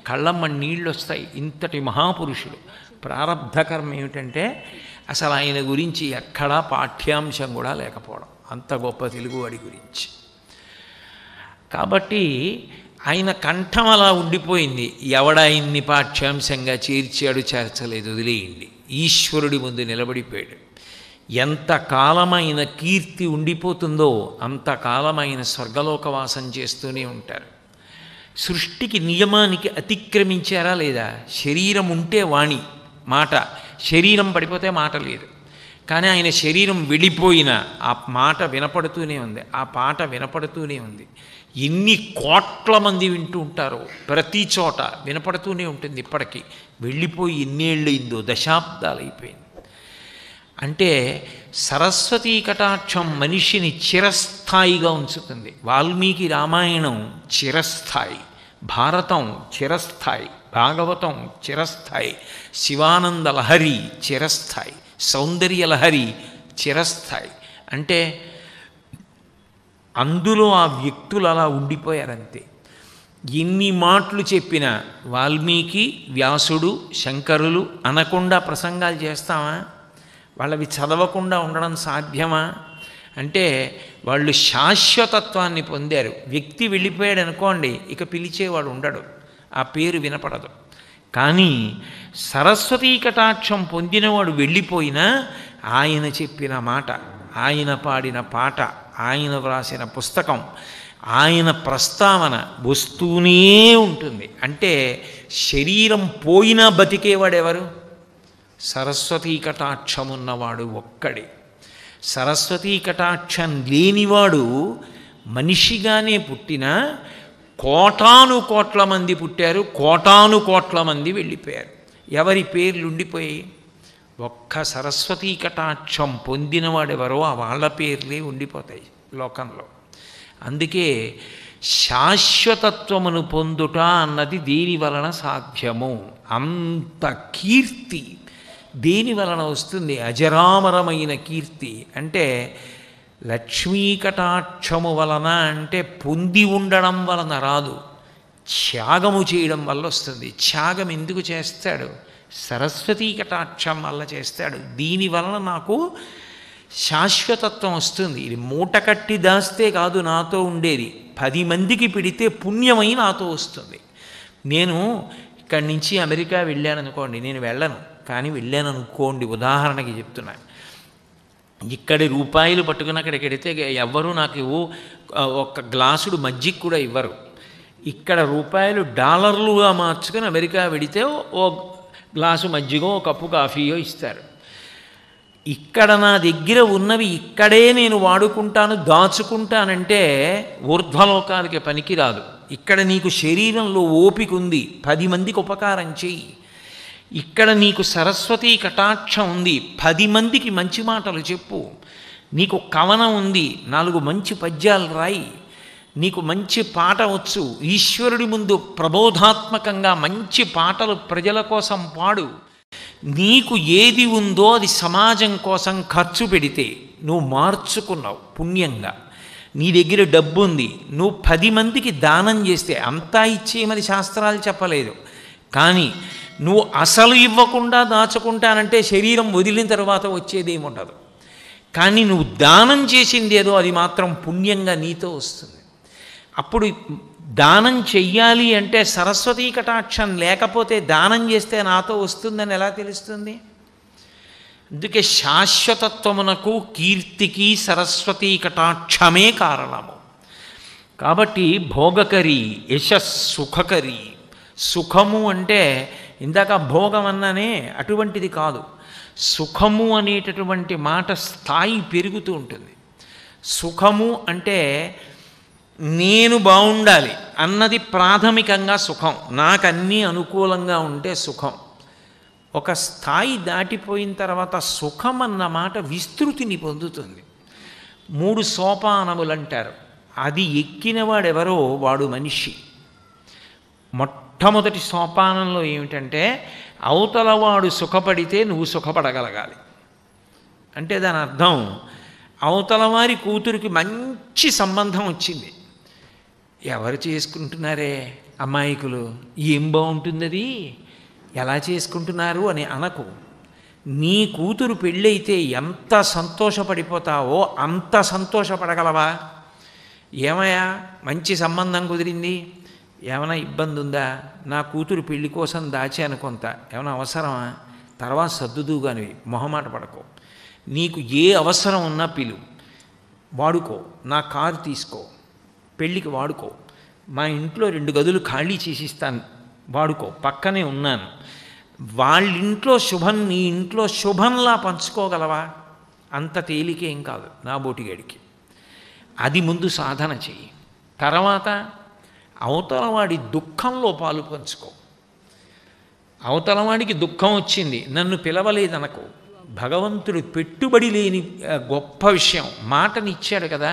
Speaker 1: కళ్ళమ్మ నీళ్ళు వస్తాయి. ఇంతటి మహాపురుషుడు. ప్రారబ్ధ కర్మ ఏమిటంటే అసలు ఆయన గురించి ఎక్కడా పాఠ్యాంశం కూడా లేకపోవడం, అంత గొప్ప తెలుగువాడి గురించి. కాబట్టి ఆయన కంఠం అలా ఉండిపోయింది. ఎవడాయన్ని పాఠ్యాంశంగా చేర్చాడు, చేర్చలేదు, వదిలేయండి. ఈశ్వరుడి ముందు నిలబడిపోయాడు. ఎంతకాలమైన కీర్తి ఉండిపోతుందో అంతకాలమైన స్వర్గలోకవాసం చేస్తూనే ఉంటారు. సృష్టికి నియమానికి అతిక్రమించారా లేదా? శరీరం ఉంటే వాణి మాట, శరీరం పడిపోతే మాట లేదు. కానీ ఆయన శరీరం వెళ్ళిపోయినా ఆ మాట వినపడుతూనే ఉంది, ఆ పాట వినపడుతూనే ఉంది. ఎన్ని కోట్ల మంది వింటూ ఉంటారో, ప్రతి చోట వినపడుతూనే ఉంటుంది. ఇప్పటికీ వెళ్ళిపోయి ఎన్నేళ్ళయిందో, దశాబ్దాలు అయిపోయింది. అంటే సరస్వతీ కటాక్షం మనిషిని చిరస్థాయిగా ఉంచుతుంది. వాల్మీకి రామాయణం చిరస్థాయి, భారతం చిరస్థాయి, భాగవతం చిరస్థాయి, శివానంద లహరి చిరస్థాయి, సౌందర్య లహరి చిరస్థాయి. అంటే అందులో ఆ వ్యక్తులు అలా ఉండిపోయారంతే. ఎన్ని మాటలు చెప్పినా వాల్మీకి, వ్యాసుడు, శంకరులు అనకుండా ప్రసంగాలు చేస్తామా? వాళ్ళవి చదవకుండా ఉండడం సాధ్యమా? అంటే వాళ్ళు శాశ్వతత్వాన్ని పొందారు. వ్యక్తి వెళ్ళిపోయాడు అనుకోండి, ఇక పిలిచేవాడు ఉండడు, ఆ పేరు వినపడదు. కానీ సరస్వతీ కటాక్షం పొందినవాడు వెళ్ళిపోయినా ఆయన చెప్పిన మాట, ఆయన పాడిన పాట, ఆయన వ్రాసిన పుస్తకం, ఆయన ప్రస్తావన వస్తూనే ఉంటుంది. అంటే శరీరం పోయినా బతికేవాడెవరు? సరస్వతీ కటాక్షమున్నవాడు ఒక్కడే. సరస్వతీ కటాక్షం లేనివాడు మనిషిగానే పుట్టినా కోటాను కోట్ల మంది పుట్టారు, కోటాను కోట్ల మంది వెళ్ళిపోయారు. ఎవరి పేర్లు ఉండిపోయాయి? ఒక్క సరస్వతీ కటాక్షం పొందినవాడెవరో వాళ్ళ పేర్లే ఉండిపోతాయి లోకంలో. అందుకే శాశ్వతత్వమును పొందుట అన్నది దేని వలన సాధ్యము? అంత కీర్తి దేని వలన వస్తుంది? అజరామరమైన కీర్తి. అంటే లక్ష్మీ కటాక్షము వలన, అంటే పొంది ఉండడం వలన రాదు, త్యాగము చేయడం వల్ల వస్తుంది. త్యాగం ఎందుకు చేస్తాడు? సరస్వతీ కటాక్షం వల్ల చేస్తాడు. దీని వలన నాకు శాశ్వతత్వం వస్తుంది. ఇది మూట కట్టి దాస్తే కాదు నాతో ఉండేది, 10 మందికి పెడితే పుణ్యమై నాతో వస్తుంది. నేను ఇక్కడి నుంచి అమెరికా వెళ్ళాను అనుకోండి, నేను వెళ్ళను కానీ వెళ్ళాను అనుకోండి, ఉదాహరణకి చెప్తున్నాను. ఇక్కడి రూపాయలు పట్టుకుని అక్కడికి వెడితే ఎవ్వరూ నాకు ఒక గ్లాసుడు మజ్జిగ కూడా ఇవ్వరు. ఇక్కడ రూపాయలు డాలర్లుగా మార్చుకొని అమెరికా వెడితే ఓ గ్లాసు మజ్జిగో ఓ కప్పు కాఫీయో ఇస్తారు. ఇక్కడ నా దగ్గర ఉన్నవి ఇక్కడే నేను వాడుకుంటాను, దాచుకుంటానంటే ఊర్ధ్వలోకాలకి పనికిరాదు. ఇక్కడ నీకు శరీరంలో ఓపిక ఉంది, 10 మందికి ఉపకారం చెయ్యి. ఇక్కడ నీకు సరస్వతీ కటాక్షం ఉంది, 10 మందికి మంచి మాటలు చెప్పు. నీకు కవనం ఉంది, 4 మంచి పద్యాలు రాయి. నీకు మంచి పాట వచ్చు, ఈశ్వరుడి ముందు ప్రబోధాత్మకంగా మంచి పాటలు ప్రజల కోసం పాడు. నీకు ఏది ఉందో అది సమాజం కోసం ఖర్చు పెడితే నువ్వు మార్చుకున్నావు పుణ్యంగా. నీ దగ్గర డబ్బు ఉంది, నువ్వు 10 మందికి దానం చేస్తే, అంతా ఇచ్చేయమని శాస్త్రాలు చెప్పలేదు, కానీ నువ్వు అసలు ఇవ్వకుండా దాచుకుంటానంటే శరీరం వదిలిన తర్వాత వచ్చేదేముండదు. కానీ నువ్వు దానం చేసింది ఏదో అది మాత్రం పుణ్యంగా నీతో వస్తుంది. అప్పుడు దానం చెయ్యాలి అంటే సరస్వతీ కటాక్షం లేకపోతే దానం చేస్తే నాతో వస్తుందని ఎలా తెలుస్తుంది? అందుకే శాశ్వతత్వమునకు కీర్తికి సరస్వతీ కటాక్షమే కారణము. కాబట్టి భోగకరి యశస్సుఖకరి. సుఖము అంటే ఇందాక భోగం అన్ననే అటువంటిది కాదు. సుఖము అనేటటువంటి మాట స్థాయి పెరుగుతూ ఉంటుంది. సుఖము అంటే నేను బాగుండాలి అన్నది ప్రాథమికంగా సుఖం. నాకన్నీ అనుకూలంగా ఉంటే సుఖం. ఒక స్థాయి దాటిపోయిన తర్వాత సుఖం అన్న మాట విస్తృతిని పొందుతుంది. 3 సోపానములు అంటారు. అది ఎక్కినవాడెవరో వాడు మనిషి. మొట్టమొదటి సోపానంలో ఏమిటంటే అవతలవాడు సుఖపడితే నువ్వు సుఖపడగలగాలి. అంటే దాని అర్థం అవతలవారి కూతురికి మంచి సంబంధం వచ్చింది, ఎవరు చేసుకుంటున్నారే అమాయకులు, ఏం బాగుంటుంది అది, ఎలా చేసుకుంటున్నారు అని అనకు. నీ కూతురు పెళ్ళైతే ఎంత సంతోషపడిపోతావో అంత సంతోషపడగలవా? ఏమయ్యా మంచి సంబంధం కుదిరింది, ఏమైనా ఇబ్బంది ఉందా? నా కూతురు పెళ్లి కోసం దాచాను కొంత, ఏమైనా అవసరమా? తర్వాత సర్దుదుగానివి, మొహమాట పడకో. నీకు ఏ అవసరం ఉన్నా పిలు, వాడుకో. నా కారు తీసుకో, పెళ్ళికి వాడుకో. మా ఇంట్లో 2 గదులు ఖాళీ చేసిస్తాను, వాడుకో, పక్కనే ఉన్నాను. వాళ్ళింట్లో శుభం నీ ఇంట్లో శుభంలా పంచుకోగలవా? అంత తేలికేం కాదు నా బోటిగడికి. అది ముందు సాధన చెయ్యి. తర్వాత అవతలవాడి దుఃఖంలో పాలు పంచుకో. అవతలవాడికి దుఃఖం వచ్చింది, నన్ను పిలవలేదనకో. భగవంతుడు పెట్టుబడి లేని గొప్ప విషయం, మాటనిచ్చాడు కదా,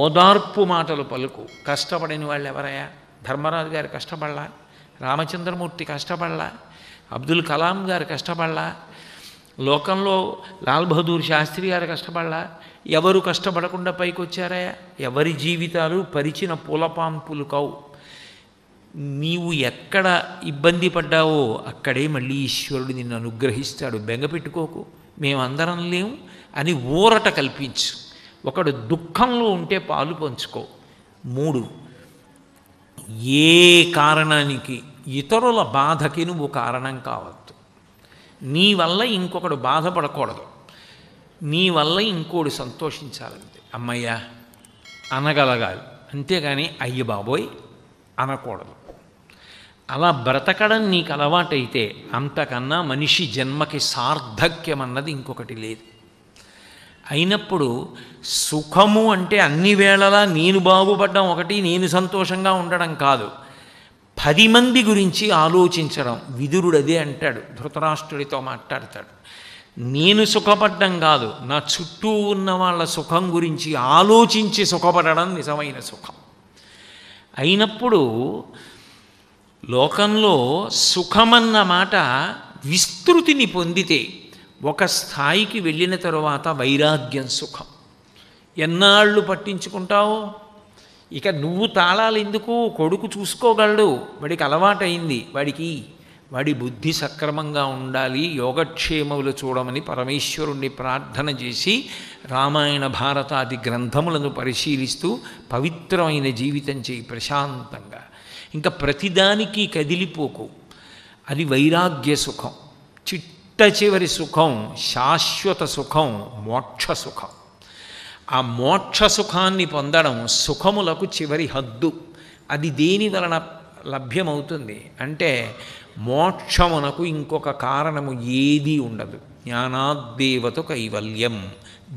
Speaker 1: ఓదార్పు మాటలు పలుకు. కష్టపడిన వాళ్ళు ఎవరయ్యా? ధర్మరాజు గారు కష్టపడలా, రామచంద్రమూర్తి కష్టపడలా, అబ్దుల్ కలాం గారు కష్టపడలా, లోకంలో లాల్ బహదూర్ శాస్త్రి గారు కష్టపడలా. ఎవరు కష్టపడకుండా పైకి వచ్చారయ్యా? ఎవరి జీవితాలు పరిచిన పూలపాంపులు కావు. నీవు ఎక్కడ ఇబ్బంది పడ్డావో అక్కడే మళ్ళీ ఈశ్వరుడు నిన్ను అనుగ్రహిస్తాడు. బెంగపెట్టుకోకు, మేమందరం లేము అని ఊరట కల్పించు. ఒకడు దుఃఖంలో ఉంటే పాలు పంచుకో. 3, ఏ కారణానికి ఇతరుల బాధకి నువ్వు కారణం కావద్దు. నీ వల్ల ఇంకొకడు బాధపడకూడదు. నీ వల్ల ఇంకోడు సంతోషించాలంతే అమ్మయ్య అనగలగాలి, అంతేగాని అయ్య బాబోయ్ అనకూడదు. అలా బ్రతకడం నీకు అలవాటైతే అంతకన్నా మనిషి జన్మకి సార్థక్యం అన్నది ఇంకొకటి లేదు. అయినప్పుడు సుఖము అంటే అన్ని వేళలా నేను బాగుపడడం ఒకటి, నేను సంతోషంగా ఉండడం కాదు, 10 మంది గురించి ఆలోచించడం. విదురుడు అదే అంటాడు, ధృతరాష్ట్రుడితో మాట్లాడతాడు. నేను సుఖపడ్డం కాదు, నా చుట్టూ ఉన్న వాళ్ళ సుఖం గురించి ఆలోచించి సుఖపడడం నిజమైన సుఖం. అయినప్పుడు లోకంలో సుఖమన్న మాట విస్తృతిని పొందితే ఒక స్థాయికి వెళ్ళిన తరువాత వైరాగ్యం సుఖం. ఎన్నాళ్ళు పట్టించుకుంటావు? ఇక నువ్వు తాళాలు ఎందుకు? కొడుకు చూసుకోగలడు, వాడికి అలవాటైంది, వాడి బుద్ధి సక్రమంగా ఉండాలి, యోగక్షేమములు చూడమని పరమేశ్వరుణ్ణి ప్రార్థన చేసి రామాయణ భారతాది గ్రంథములను పరిశీలిస్తూ పవిత్రమైన జీవితం చేయి ప్రశాంతంగా. ఇంకా ప్రతిదానికి కదిలిపోకు. అది వైరాగ్య సుఖం. చిట్ట చివరి సుఖం, శాశ్వత సుఖం, మోక్ష సుఖం. ఆ మోక్ష సుఖాన్ని పొందడం సుఖములకు చివరి హద్దు. అది దేని వలన లభ్యమవుతుంది అంటే మోక్షమునకు ఇంకొక కారణము ఏదీ ఉండదు. జ్ఞానాద్దేవత కైవల్యం,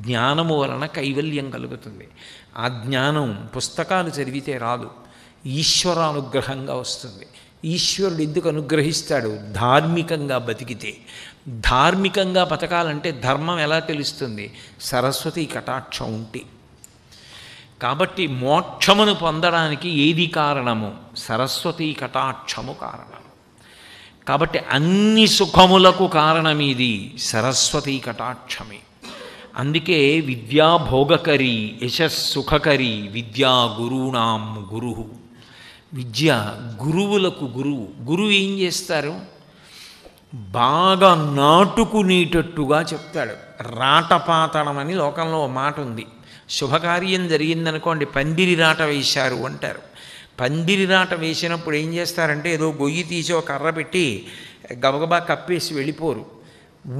Speaker 1: జ్ఞానము వలన కైవల్యం కలుగుతుంది. ఆ జ్ఞానం పుస్తకాలు చదివితే రాదు, ఈశ్వరానుగ్రహంగా వస్తుంది. ఈశ్వరుడు ఎందుకు అనుగ్రహిస్తాడు? ధార్మికంగా బతికితే. ధార్మికంగా బతకాలంటే ధర్మం ఎలా తెలుస్తుంది? సరస్వతి కటాక్షం ఉంటే. కాబట్టి మోక్షమును పొందడానికి ఏది కారణము? సరస్వతి కటాక్షము కారణం. కాబట్టి అన్ని సుఖములకు కారణమీది సరస్వతి కటాక్షమే. అందుకే విద్యాభోగకరి యశస్సుఖకరి విద్యా గురుణాం గురు. విద్య గురువులకు గురువు. గురువు ఏం చేస్తారు? బాగా నాటుకునేటట్టుగా చెప్తాడు. రాటపాతడం అని లోకంలో ఓ మాట ఉంది. శుభకార్యం జరిగిందనుకోండి, పందిరి రాట వేశారు అంటారు. పందిరి రాట వేసినప్పుడు ఏం చేస్తారంటే ఏదో గొయ్యి తీసి ఒక కర్ర పెట్టి గబగబా కప్పేసి వెళ్ళిపోరు.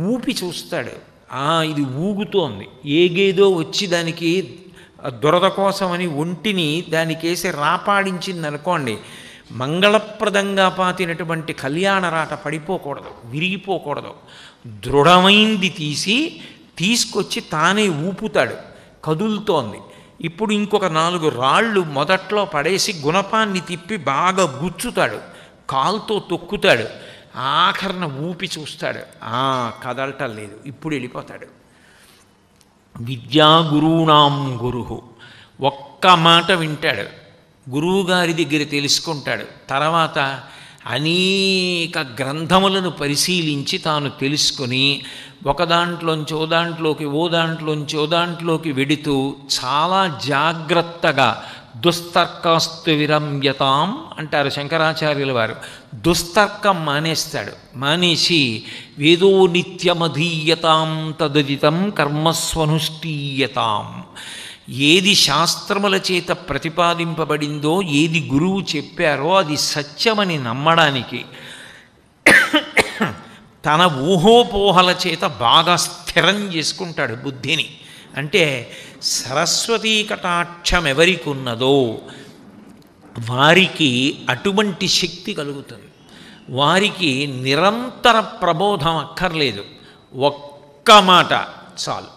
Speaker 1: ఊపి చూస్తాడు, ఇది ఊగుతోంది, ఏగేదో వచ్చి దానికి దురద కోసమని ఒంటిని దానికేసి రాపాడించింది అనుకోండి, మంగళప్రదంగా పాతినటువంటి కళ్యాణరాట పడిపోకూడదు, విరిగిపోకూడదు. దృఢమైంది తీసుకొచ్చి తానే ఊపుతాడు, కదులుతోంది. ఇప్పుడు ఇంకొక 4 రాళ్ళు మొదట్లో పడేసి గుణపాన్ని తిప్పి బాగా గుచ్చుతాడు, కాలుతో తొక్కుతాడు, ఆఖరణ ఊపి చూస్తాడు, కదలటం లేదు, ఇప్పుడు వెళ్ళిపోతాడు. విద్యా గురువునాం గురు. ఒక్క మాట వింటాడు, గురువుగారి దగ్గర తెలుసుకుంటాడు. తర్వాత అనేక గ్రంథములను పరిశీలించి తాను తెలుసుకొని ఒకదాంట్లోంచి ఓ దాంట్లోకి వెడుతూ చాలా జాగ్రత్తగా దుస్తర్కాస్తు విరమ్యతాం అంటారు శంకరాచార్యుల వారు. దుస్తర్కం మానేస్తాడు. మానేసి వేదో నిత్యమధీయతాం తదదితం కర్మస్వనుష్ఠీయతాం. ఏది శాస్త్రముల చేత ప్రతిపాదింపబడిందో, ఏది గురువు చెప్పారో అది సత్యమని నమ్మడానికి తన ఊహోపోహల చేత బాగా స్థిరం చేసుకుంటాడు బుద్ధిని. అంటే సరస్వతీ కటాక్షం ఎవరికి ఉన్నదో వారికి అటువంటి శక్తి కలుగుతుంది. వారికి నిరంతర ప్రబోధం అక్కర్లేదు. ఒక్క మాట చాలు,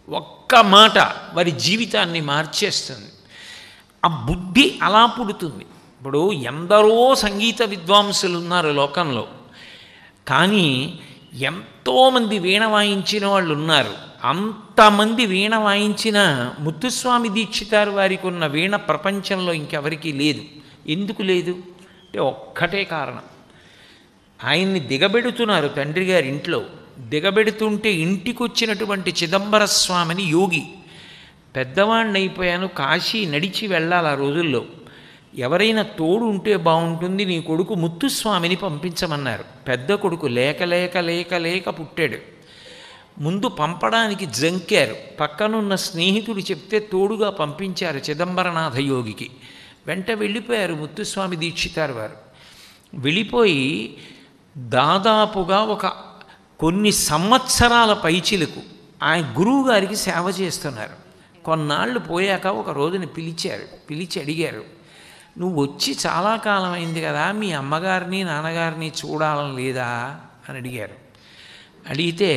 Speaker 1: ఒక్క మాట వారి జీవితాన్ని మార్చేస్తుంది. ఆ బుద్ధి అలా పుడుతుంది. ఇప్పుడు ఎందరో సంగీత విద్వాంసులు ఉన్నారు లోకంలో, కానీ ఎంతోమంది వీణ వాయించిన వాళ్ళు ఉన్నారు. అంతమంది వీణ వాయించిన ముత్తుస్వామి దీక్షితారు వారికి ఉన్న వీణ ప్రపంచంలో ఇంకెవరికీ లేదు. ఎందుకు లేదు అంటే ఒక్కటే కారణం, ఆయన్ని దిగబెడుతున్నారు తండ్రి గారి ఇంట్లో. దిగబెడుతుంటే ఇంటికి వచ్చినటువంటి చిదంబర స్వామిని యోగి, పెద్దవాణ్ణి అయిపోయాను, కాశీ నడిచి వెళ్ళాలి ఆ రోజుల్లో, ఎవరైనా తోడు ఉంటే బాగుంటుంది, నీ కొడుకు ముత్తుస్వామిని పంపించమన్నారు. పెద్ద కొడుకు లేక లేక లేక లేక పుట్టాడు. ముందు పంపడానికి జంకారు. పక్కనున్న స్నేహితుడు చెప్తే తోడుగా పంపించారు చిదంబరనాథ యోగికి. వెంట వెళ్ళిపోయారు ముత్తుస్వామి దీక్షితారు వారు. వెళ్ళిపోయి దాదాపుగా కొన్ని సంవత్సరాల పైచిలకు ఆయన గురువు గారికి సేవ చేస్తున్నారు. కొన్నాళ్ళు పోయాక ఒక రోజుని పిలిచి అడిగారు, నువ్వు వచ్చి చాలా కాలం అయింది కదా, మీ అమ్మగారిని నాన్నగారిని చూడాలని లేదా అని అడిగారు. అడిగితే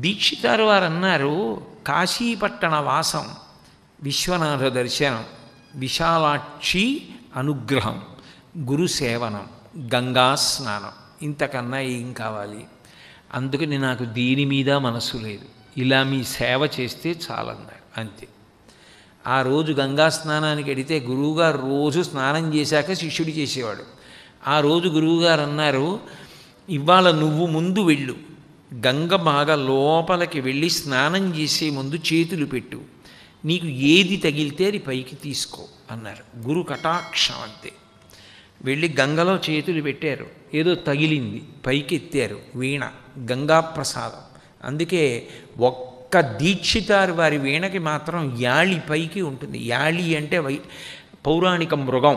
Speaker 1: దీక్షితారు వారు అన్నారు, కాశీపట్టణ వాసం, విశ్వనాథ దర్శనం, విశాలాక్షి అనుగ్రహం, గురు సేవనం, గంగా స్నానం, ఇంతకన్నా ఏం కావాలి? అందుకని నాకు దీని మీద మనసు లేదు, ఇలా మీ సేవ చేస్తే చాలన్నారు, అంతే. ఆ రోజు గంగా స్నానానికి వెడితే గురువుగారు రోజు స్నానం చేశాక శిష్యుడు చేసేవాడు. ఆ రోజు గురువుగారు అన్నారు, ఇవాళ నువ్వు ముందు వెళ్ళు, గంగ బాగా లోపలికి వెళ్ళి స్నానం చేసే ముందు చేతులు పెట్టు, నీకు ఏది తగిలితే అది పైకి తీసుకో అన్నారు. గురు కటాక్షం అంతే. వెళ్ళి గంగలో చేతులు పెట్టారు, ఏదో తగిలింది, పైకి ఎత్తారు, వీణ, గంగా ప్రసాదం. అందుకే ఒక్క దీక్షితారు వారి వీణకి మాత్రం యాళి పైకి ఉంటుంది. యాళి అంటే పౌరాణిక మృగం.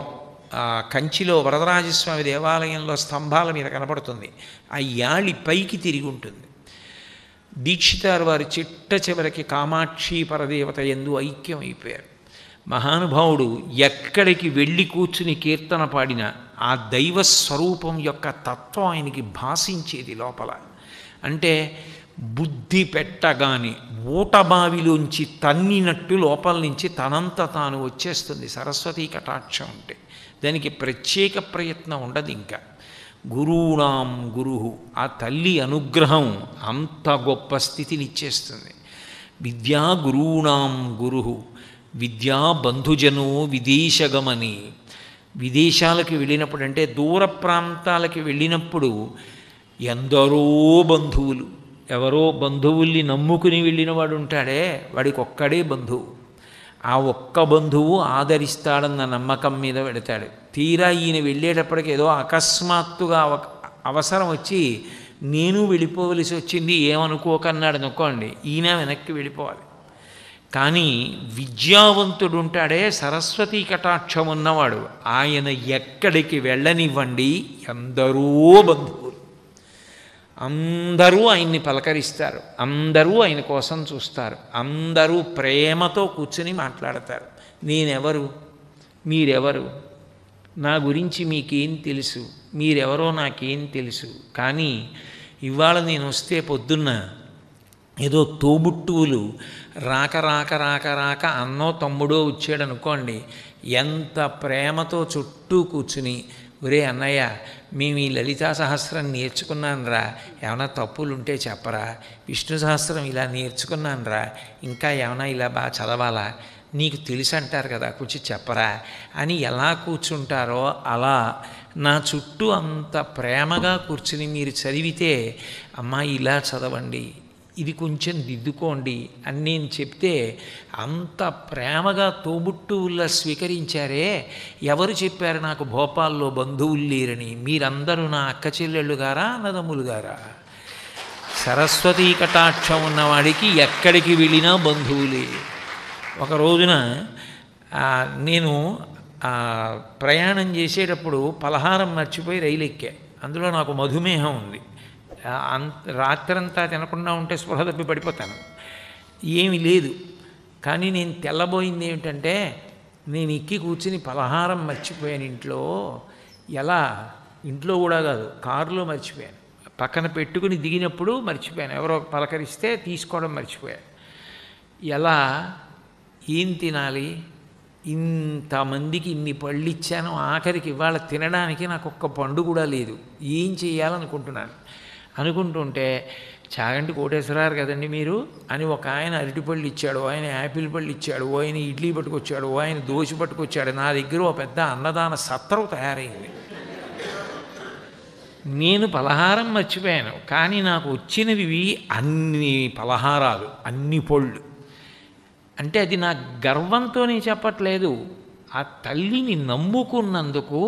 Speaker 1: కంచిలో వరదరాజస్వామి దేవాలయంలో స్తంభాల మీద కనపడుతుంది. ఆ యాళి పైకి తిరిగి ఉంటుంది. దీక్షితారు వారి చిట్ట చివరికి కామాక్షి పరదేవత యందు ఐక్యమైపోయారు. మహానుభావుడు ఎక్కడికి వెళ్ళి కూర్చుని కీర్తన పాడినా ఆ దైవ స్వరూపం యొక్క తత్వం ఆయనకి భాషించేది లోపల. అంటే బుద్ధి పెట్టగానే ఊటబావిలోంచి తన్నినట్టు లోపల నుంచి తనంత తాను వచ్చేస్తుంది సరస్వతీ కటాక్షం అంటే. దానికి ప్రత్యేక ప్రయత్నం ఉండదు. ఇంకా గురూణాం గురువు, ఆ తల్లి అనుగ్రహం అంత గొప్ప స్థితిని ఇచ్చేస్తుంది. విద్యా గురూణాం గురువు, విద్యా బంధుజనో విదేశగమని. విదేశాలకు వెళ్ళినప్పుడు అంటే దూర ప్రాంతాలకి వెళ్ళినప్పుడు ఎందరో బంధువులు, ఎవరో బంధువుల్ని నమ్ముకుని వెళ్ళినవాడు ఉంటాడే, వాడికి ఒక్కడే బంధువు. ఆ ఒక్క బంధువు ఆదరిస్తాడన్న నమ్మకం మీద వెడతాడు. తీరా ఈయన వెళ్ళేటప్పటికి ఏదో అకస్మాత్తుగా అవసరం వచ్చి నేను వెళ్ళిపోవలసి వచ్చింది, ఏమనుకోకన్నాడు అనుకోండి, ఈయన వెనక్కి వెళ్ళిపోవాలి. కానీ విద్యావంతుడు ఉంటాడే, సరస్వతీ కటాక్షం ఉన్నవాడు, ఆయన ఎక్కడికి వెళ్ళనివ్వండి ఎందరో బంధువులు, అందరూ ఆయన్ని పలకరిస్తారు, అందరూ ఆయన కోసం చూస్తారు, అందరూ ప్రేమతో కూర్చుని మాట్లాడతారు. నేనెవరు, మీరెవరు, నా గురించి మీకేం తెలుసు, మీరెవరో నాకేం తెలుసు. కానీ ఇవాళ నేను వస్తే పొద్దున్న ఏదో తోబుట్టువులు రాక రాక రాక రాక అన్నో తమ్ముడో వచ్చాడు అనుకోండి, ఎంత ప్రేమతో చుట్టూ కూర్చుని, ఒరే అన్నయ్య మేము ఈ లలితా సహస్రం నేర్చుకున్నానురా, ఏమైనా తప్పులు ఉంటే చెప్పరా, విష్ణు సహస్రం ఇలా నేర్చుకున్నానురా, ఇంకా ఏమైనా ఇలా బాగా చదవాలా, నీకు తెలుసు అంటారు కదా కొంచెం చెప్పరా అని ఎలా కూర్చుంటారో అలా నా చుట్టూ అంత ప్రేమగా కూర్చుని మీరు చదివితే, అమ్మా ఇలా చదవండి, ఇది కొంచెం దిద్దుకోండి అని నేను చెప్తే అంత ప్రేమగా తోబుట్టువుల్లా స్వీకరించారే. ఎవరు చెప్పారు నాకు భోపాల్లో బంధువులు లేరని? మీరందరూ నా అక్క చెల్లెళ్ళు గారా, అన్నదమ్ములు గారా? సరస్వతీ కటాక్షం ఉన్నవాడికి ఎక్కడికి వెళ్ళినా బంధువులే. ఒక రోజున నేను ప్రయాణం చేసేటప్పుడు పలహారం మర్చిపోయి రైలు ఎక్కా. అందులో నాకు మధుమేహం ఉంది. రాత్రంతా తినకుండా ఉంటే స్పృహ తప్పి పడిపోతాను. ఏమీ లేదు. కానీ నేను తెల్లబోయింది ఏమిటంటే, నేను ఎక్కి కూర్చుని పలహారం మర్చిపోయాను ఇంట్లో. ఎలా? ఇంట్లో కూడా కాదు, కారులో మర్చిపోయాను. పక్కన పెట్టుకుని దిగినప్పుడు మర్చిపోయాను. ఎవరో పలకరిస్తే తీసుకోవడం మర్చిపోయాను. ఎలా? ఏం తినాలి? ఇంతమందికి ఇన్ని పళ్ళు ఇచ్చాను, ఆఖరికి ఇవాళ తినడానికి నాకు ఒక్క పండు కూడా లేదు. ఏం చేయాలనుకుంటున్నాను. అనుకుంటుంటే చాగంటి కోటేశ్వరారు కదండి మీరు అని ఒక ఆయన అరటిపళ్ళు ఇచ్చాడు, ఆయన యాపిల్ పళ్ళు ఇచ్చాడు, ఆయన ఇడ్లీ పట్టుకొచ్చాడు, ఆయన దోశ పట్టుకొచ్చాడు. నా దగ్గర ఒక పెద్ద అన్నదాన సత్రం తయారైంది. నేను పలహారం మర్చిపోయాను, కానీ నాకు వచ్చినవి అన్ని పలహారాలు, అన్ని పళ్ళు. అంటే అది నా గర్వంతో నేను చెప్పట్లేదు. ఆ తల్లిని నమ్ముకున్నందుకు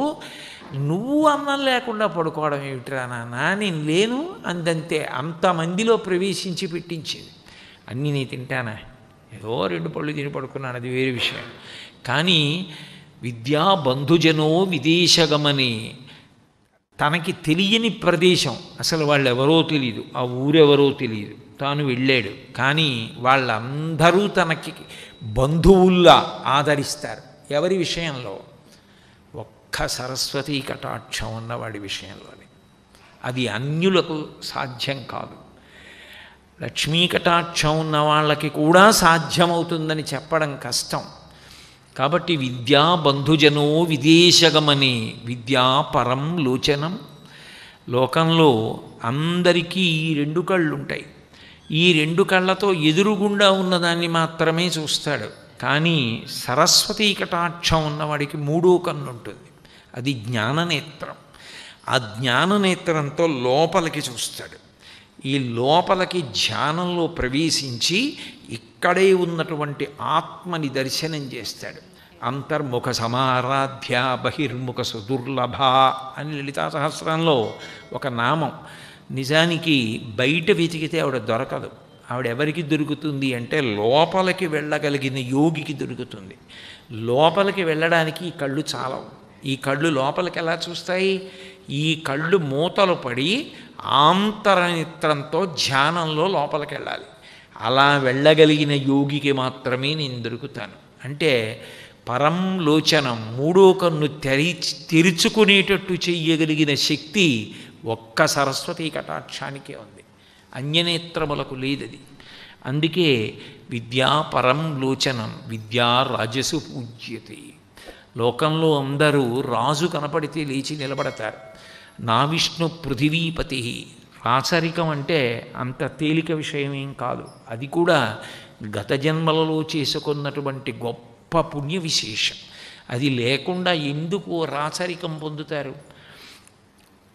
Speaker 1: నువ్వు అన్నం లేకుండా పడుకోవడం ఏమిటిరా నాన్న, నేను లేను అందంతే. అంతమందిలో ప్రవేశించి పెట్టించింది. అన్నీ నేను తింటానా? ఏదో 2 పళ్ళు తిని పడుకున్నాను, అది వేరే విషయం. కానీ విద్యా బంధుజనో విదేశగమని, తనకి తెలియని ప్రదేశం, అసలు వాళ్ళు ఎవరో తెలియదు, ఆ ఊరెవరో తెలియదు, తాను వెళ్ళాడు. కానీ వాళ్ళందరూ తనకి బంధువుల్లా ఆదరిస్తారు. ఎవరి విషయంలో? ఒక్క సరస్వతీ కటాక్షం ఉన్నవాడి విషయంలోనే. అది అన్యులకు సాధ్యం కాదు. లక్ష్మీ కటాక్షం ఉన్న వాళ్ళకి కూడా సాధ్యమవుతుందని చెప్పడం కష్టం. కాబట్టి విద్యా బంధుజనో విదేశగమనే విద్యా పరం లోచనం. లోకంలో అందరికీ ఈ రెండు కళ్ళు ఉంటాయి. ఈ రెండు కళ్ళతో ఎదురుగుండా ఉన్నదాన్ని మాత్రమే చూస్తాడు. కానీ సరస్వతీ కటాక్షం ఉన్నవాడికి మూడో కన్ను ఉంటుంది, అది జ్ఞాననేత్రం. ఆ జ్ఞాననేత్రంతో లోపలికి చూస్తాడు. ఈ లోపలికి ధ్యానంలో ప్రవేశించి ఇక్కడే ఉన్నటువంటి ఆత్మని దర్శనం చేస్తాడు. అంతర్ముఖ సమారాధ్య బహిర్ముఖ సుదుర్లభ అని లలితా సహస్రంలో ఒక నామం. నిజానికి బయట వెతికితే ఆవిడ దొరకదు. ఆవిడెవరికి దొరుకుతుంది అంటే లోపలికి వెళ్ళగలిగిన యోగికి దొరుకుతుంది. లోపలికి వెళ్ళడానికి ఈ కళ్ళు చాలవు. ఈ కళ్ళు లోపలికి ఎలా చూస్తాయి? ఈ కళ్ళు మూతలు పడి ఆంతరనేత్రంతో ధ్యానంలో లోపలికి వెళ్ళాలి. అలా వెళ్ళగలిగిన యోగికి మాత్రమే నేను దొరుకుతాను. అంటే పరం లోచనం, మూడో కన్ను తెరుచుకునేటట్టు చెయ్యగలిగిన శక్తి ఒక్క సరస్వతీ కటాక్షానికే ఉంది, అన్యనేత్రములకు లేదది. అందుకే విద్యా పరం లోచనం విద్యా రాజసు పూజ్యతే. లోకంలో అందరూ రాజు కనపడితే లేచి నిలబడతారు. నా విష్ణు పృథివీపతి. రాచరికం అంటే అంత తేలిక విషయమేం కాదు. అది కూడా గత జన్మలలో చేసుకున్నటువంటి గొప్ప పుణ్య విశేషం. అది లేకుండా ఎందుకు రాచరికం పొందుతారు?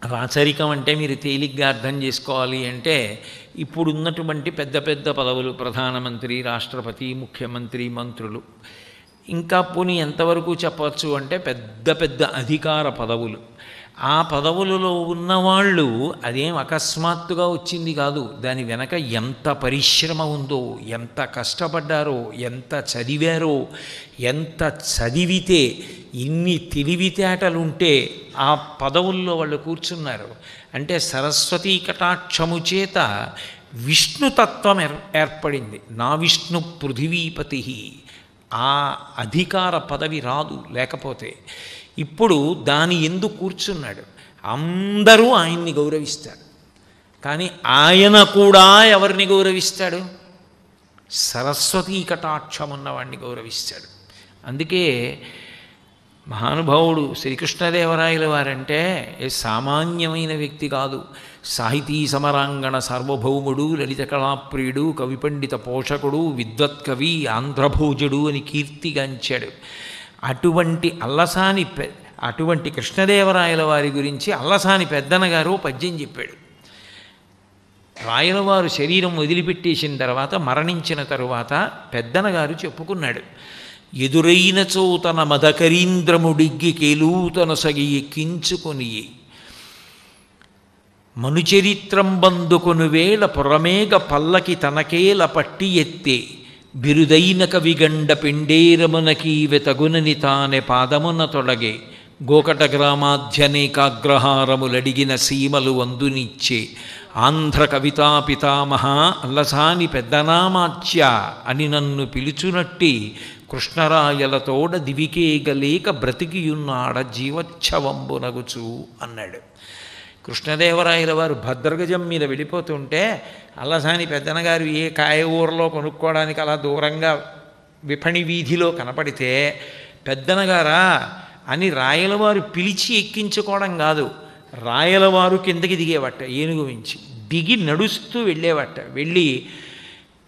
Speaker 1: రాచరికం అంటే మీరు తేలిగ్గా అర్థం చేసుకోవాలి అంటే ఇప్పుడున్నటువంటి పెద్ద పెద్ద పదవులు, ప్రధానమంత్రి, రాష్ట్రపతి, ముఖ్యమంత్రి, మంత్రులు, ఇంకా పోనీ ఎంతవరకు చెప్పవచ్చు అంటే పెద్ద పెద్ద అధికార పదవులు. ఆ పదవులలో ఉన్నవాళ్ళు అదేం అకస్మాత్తుగా వచ్చింది కాదు. దాని వెనక ఎంత పరిశ్రమ ఉందో, ఎంత కష్టపడ్డారో, ఎంత చదివారో, ఎంత చదివితే ఇన్ని తెలివితేటలుంటే ఆ పదవుల్లో వాళ్ళు కూర్చున్నారు. అంటే సరస్వతీ కటాక్షము చేత విష్ణుతత్వం ఏర్పడింది. నా విష్ణు పృథివీపతి. ఆ అధికార పదవి రాదు లేకపోతే. ఇప్పుడు దాని ఎందుకు కూర్చున్నాడు? అందరూ ఆయన్ని గౌరవిస్తారు. కానీ ఆయన కూడా ఎవరిని గౌరవిస్తాడు? సరస్వతీ కటాక్షం ఉన్నవాడిని గౌరవిస్తాడు. అందుకే మహానుభావుడు శ్రీకృష్ణదేవరాయల వారంటే సామాన్యమైన వ్యక్తి కాదు. సాహితీ సమరాంగణ సార్వభౌముడు, లలిత కళాప్రియుడు, కవి పండిత పోషకుడు, విద్వత్కవి, ఆంధ్రభోజుడు అని కీర్తిగాంచాడు. అటువంటి కృష్ణదేవరాయల వారి గురించి అల్లసాని పెద్దన గారు పద్యం చెప్పాడు. రాయలవారు శరీరం వదిలిపెట్టేసిన తర్వాత, మరణించిన తరువాత పెద్దన గారు చెప్పుకున్నాడు, ఎదురైన చోతన మదకరీంద్రముడిగ్గి కేలూతన సగి ఎక్కించుకొని మనుచరిత్రం బందుకొను వేళ పురమేగ పల్లకి తనకేల పట్టి ఎత్తే బిరుదైన కవిగండ పిండేరమునకీవె తగునని తానే పాదమున తొడగే గోకట గ్రామాధ్యనేకాగ్రహారములడిగిన సీమలు వందునిచ్చే ఆంధ్ర కవితా పితామహ అల్లసాని పెద్దనామాచ్య అని నన్ను పిలుచునట్టి కృష్ణరాయలతోడ దివికేగలేక బ్రతికియున్నాడ జీవచ్ఛవంబునగుచు అన్నాడు. కృష్ణదేవరాయల వారు భద్రగజం మీద వెళ్ళిపోతుంటే అల్లసాని పెద్దనగారు ఏ కాయ ఊరలో కొనుక్కోవడానికి అలా దూరంగా విపణి వీధిలో కనపడితే, పెద్దనగారా అని రాయలవారు పిలిచి ఎక్కించుకోవడం కాదు, రాయలవారు కిందకి దిగేవట, ఏనుగు మించి దిగి నడుస్తూ వెళ్ళేవట. వెళ్ళి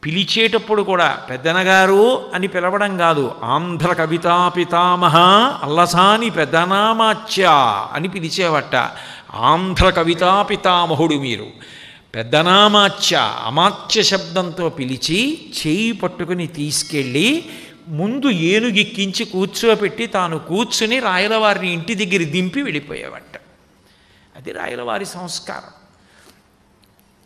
Speaker 1: పిలిచేటప్పుడు కూడా పెద్దనగారు అని పిలవడం కాదు, ఆంధ్ర కవితా పితామహ అల్లసాని పెద్దనామాచ్య అని పిలిచేవట. ఆంధ్ర కవితా పితామహుడు మీరు, పెద్దనామాచ్య అమాత్య శబ్దంతో పిలిచి చేయి పట్టుకుని తీసుకెళ్ళి ముందు ఏనుగెక్కించి కూర్చోపెట్టి తాను కూర్చుని రాయలవారిని ఇంటి దగ్గర దింపి వెళ్ళిపోయేవట. అది రాయలవారి సంస్కారం.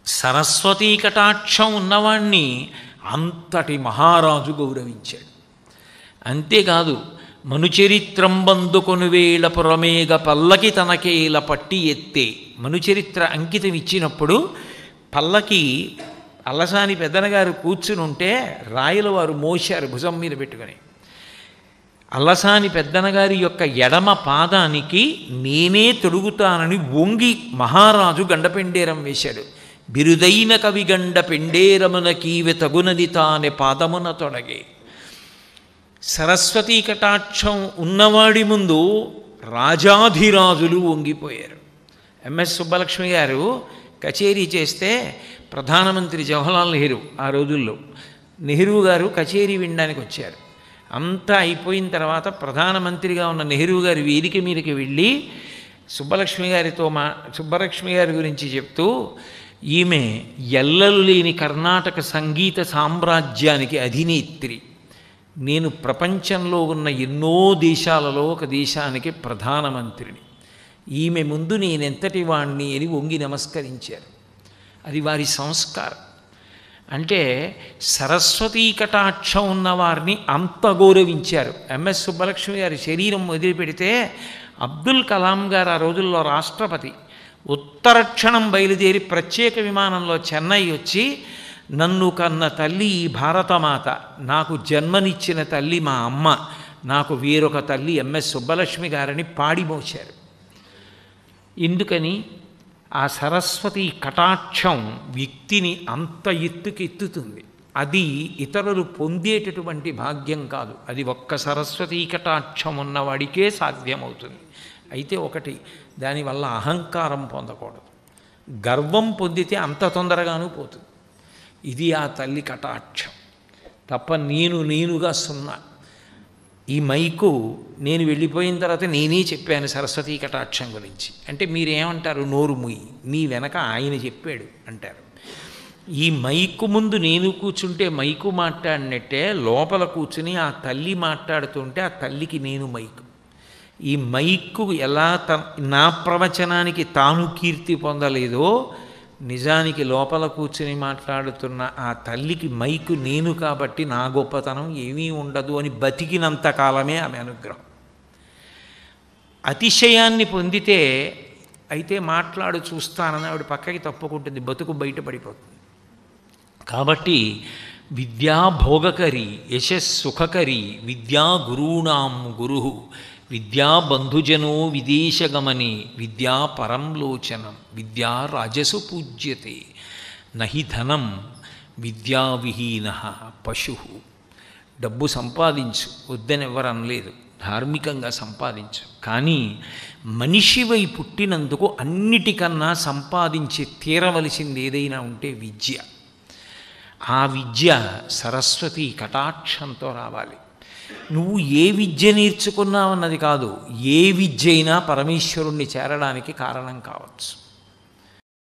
Speaker 1: సరస్వతీ కటాక్షం ఉన్నవాణ్ణి అంతటి మహారాజు గౌరవించాడు. అంతేకాదు, మనుచరిత్రంబందుకొను వేళ పురమేగ పల్లకి తనకేల పట్టి ఎత్తే. మనుచరిత్ర అంకితం ఇచ్చినప్పుడు పల్లకి అల్లసాని పెద్దనగారు కూర్చుని ఉంటే రాయల వారు మోశారు భుజం మీద పెట్టుకొని. అల్లసాని పెద్దనగారి యొక్క ఎడమ పాదానికి నేనే తొడుగుతానని వంగి మహారాజు గండపెండేరం వేశాడు. బిరుదైన కవి గండ పెండేరమున కీవె తగునది తానే పాదమున తొడగే. సరస్వతీ కటాక్షం ఉన్నవాడి ముందు రాజాధిరాజులు వంగిపోయారు. ఎంఎస్ సుబ్బలక్ష్మి గారు కచేరీ చేస్తే ప్రధానమంత్రి జవహర్లాల్ నెహ్రూ ఆ రోజుల్లో నెహ్రూ గారు కచేరీ వినడానికి వచ్చారు. అంతా అయిపోయిన తర్వాత ప్రధానమంత్రిగా ఉన్న నెహ్రూ గారు వేదిక మీదకి వెళ్ళి సుబ్బలక్ష్మి గారి గురించి చెప్తూ, ఈమె ఎల్లలు లేని కర్ణాటక సంగీత సామ్రాజ్యానికి అధినేత్రి. నేను ప్రపంచంలో ఉన్న ఎన్నో దేశాలలో ఒక దేశానికి ప్రధానమంత్రిని. ఈమె ముందు నేనెంతటి వాణ్ణి అని వంగి నమస్కరించారు. అది వారి సంస్కారం. అంటే సరస్వతీ కటాక్షం ఉన్నవారిని అంత గౌరవించారు. ఎంఎస్ సుబ్బలక్ష్మి గారి శరీరం వదిలిపెడితే అబ్దుల్ కలాం గారు ఆ రోజుల్లో రాష్ట్రపతి. ఉత్తర క్షణం బయలుదేరి ప్రత్యేక విమానంలో చెన్నై వచ్చి, నన్ను కన్న తల్లి ఈ భారతమాత, నాకు జన్మనిచ్చిన తల్లి మా అమ్మ, నాకు వేరొక తల్లి ఎంఎస్ సుబ్బలక్ష్మి గారిని పాడిమోశారు. ఎందుకని? ఆ సరస్వతి కటాక్షం వ్యక్తిని అంత ఎత్తుకెత్తుతుంది. అది ఇతరులు పొందేటటువంటి భాగ్యం కాదు. అది ఒక్క సరస్వతీ కటాక్షం ఉన్నవాడికే సాధ్యమవుతుంది. అయితే ఒకటి, దానివల్ల అహంకారం పొందకూడదు. గర్వం పొందితే అంత తొందరగానూ పోతుంది. ఇది ఆ తల్లి కటాక్షం తప్ప నేనుగా సున్నా. ఈ మైకు నేను వెళ్ళిపోయిన తర్వాత నేనే చెప్పాను సరస్వతీ కటాక్షం గురించి అంటే మీరేమంటారు? నోరు ముయ్యి, నీ వెనక ఆయన చెప్పాడు అంటారు. ఈ మైకు ముందు నేను కూర్చుంటే మైకు మాట్లాడినట్టే లోపల కూర్చుని ఆ తల్లి మాట్లాడుతుంటే ఆ తల్లికి నేను మైకు. ఈ మైకు ఎలా నా ప్రవచనానికి తాను కీర్తి పొందలేదో, నిజానికి లోపల కూర్చుని మాట్లాడుతున్న ఆ తల్లికి మైకు నేను కాబట్టి నా గొప్పతనం ఏమీ ఉండదు అని బతికినంత కాలమే ఆమె అనుగ్రహం. అతిశయాన్ని పొందితే అయితే మాట్లాడు చూస్తానని ఆవిడ పక్కకి తప్పుకుంటుంది, బతుకు బయటపడిపోతుంది. కాబట్టి విద్యా భోగకరి యశస్సుఖకరి విద్యా గురూణాం గురు విద్యా బంధుజనో విదేశగమని విద్యా పరంలోచనం విద్యా రాజసు పూజ్యతే నహి ధనం విద్యావిహీన పశు. డబ్బు సంపాదించు వద్దని ఎవరు అనలేదు, ధార్మికంగా సంపాదించు. కానీ మనిషివై పుట్టినందుకు అన్నిటికన్నా సంపాదించి తీరవలసింది ఏదైనా ఉంటే విద్య. ఆ విద్య సరస్వతి కటాక్షంతో రావాలి. నువ్వు ఏ విద్య నేర్చుకున్నావన్నది కాదు, ఏ విద్య అయినా పరమేశ్వరుణ్ణి చేరడానికి కారణం కావచ్చు.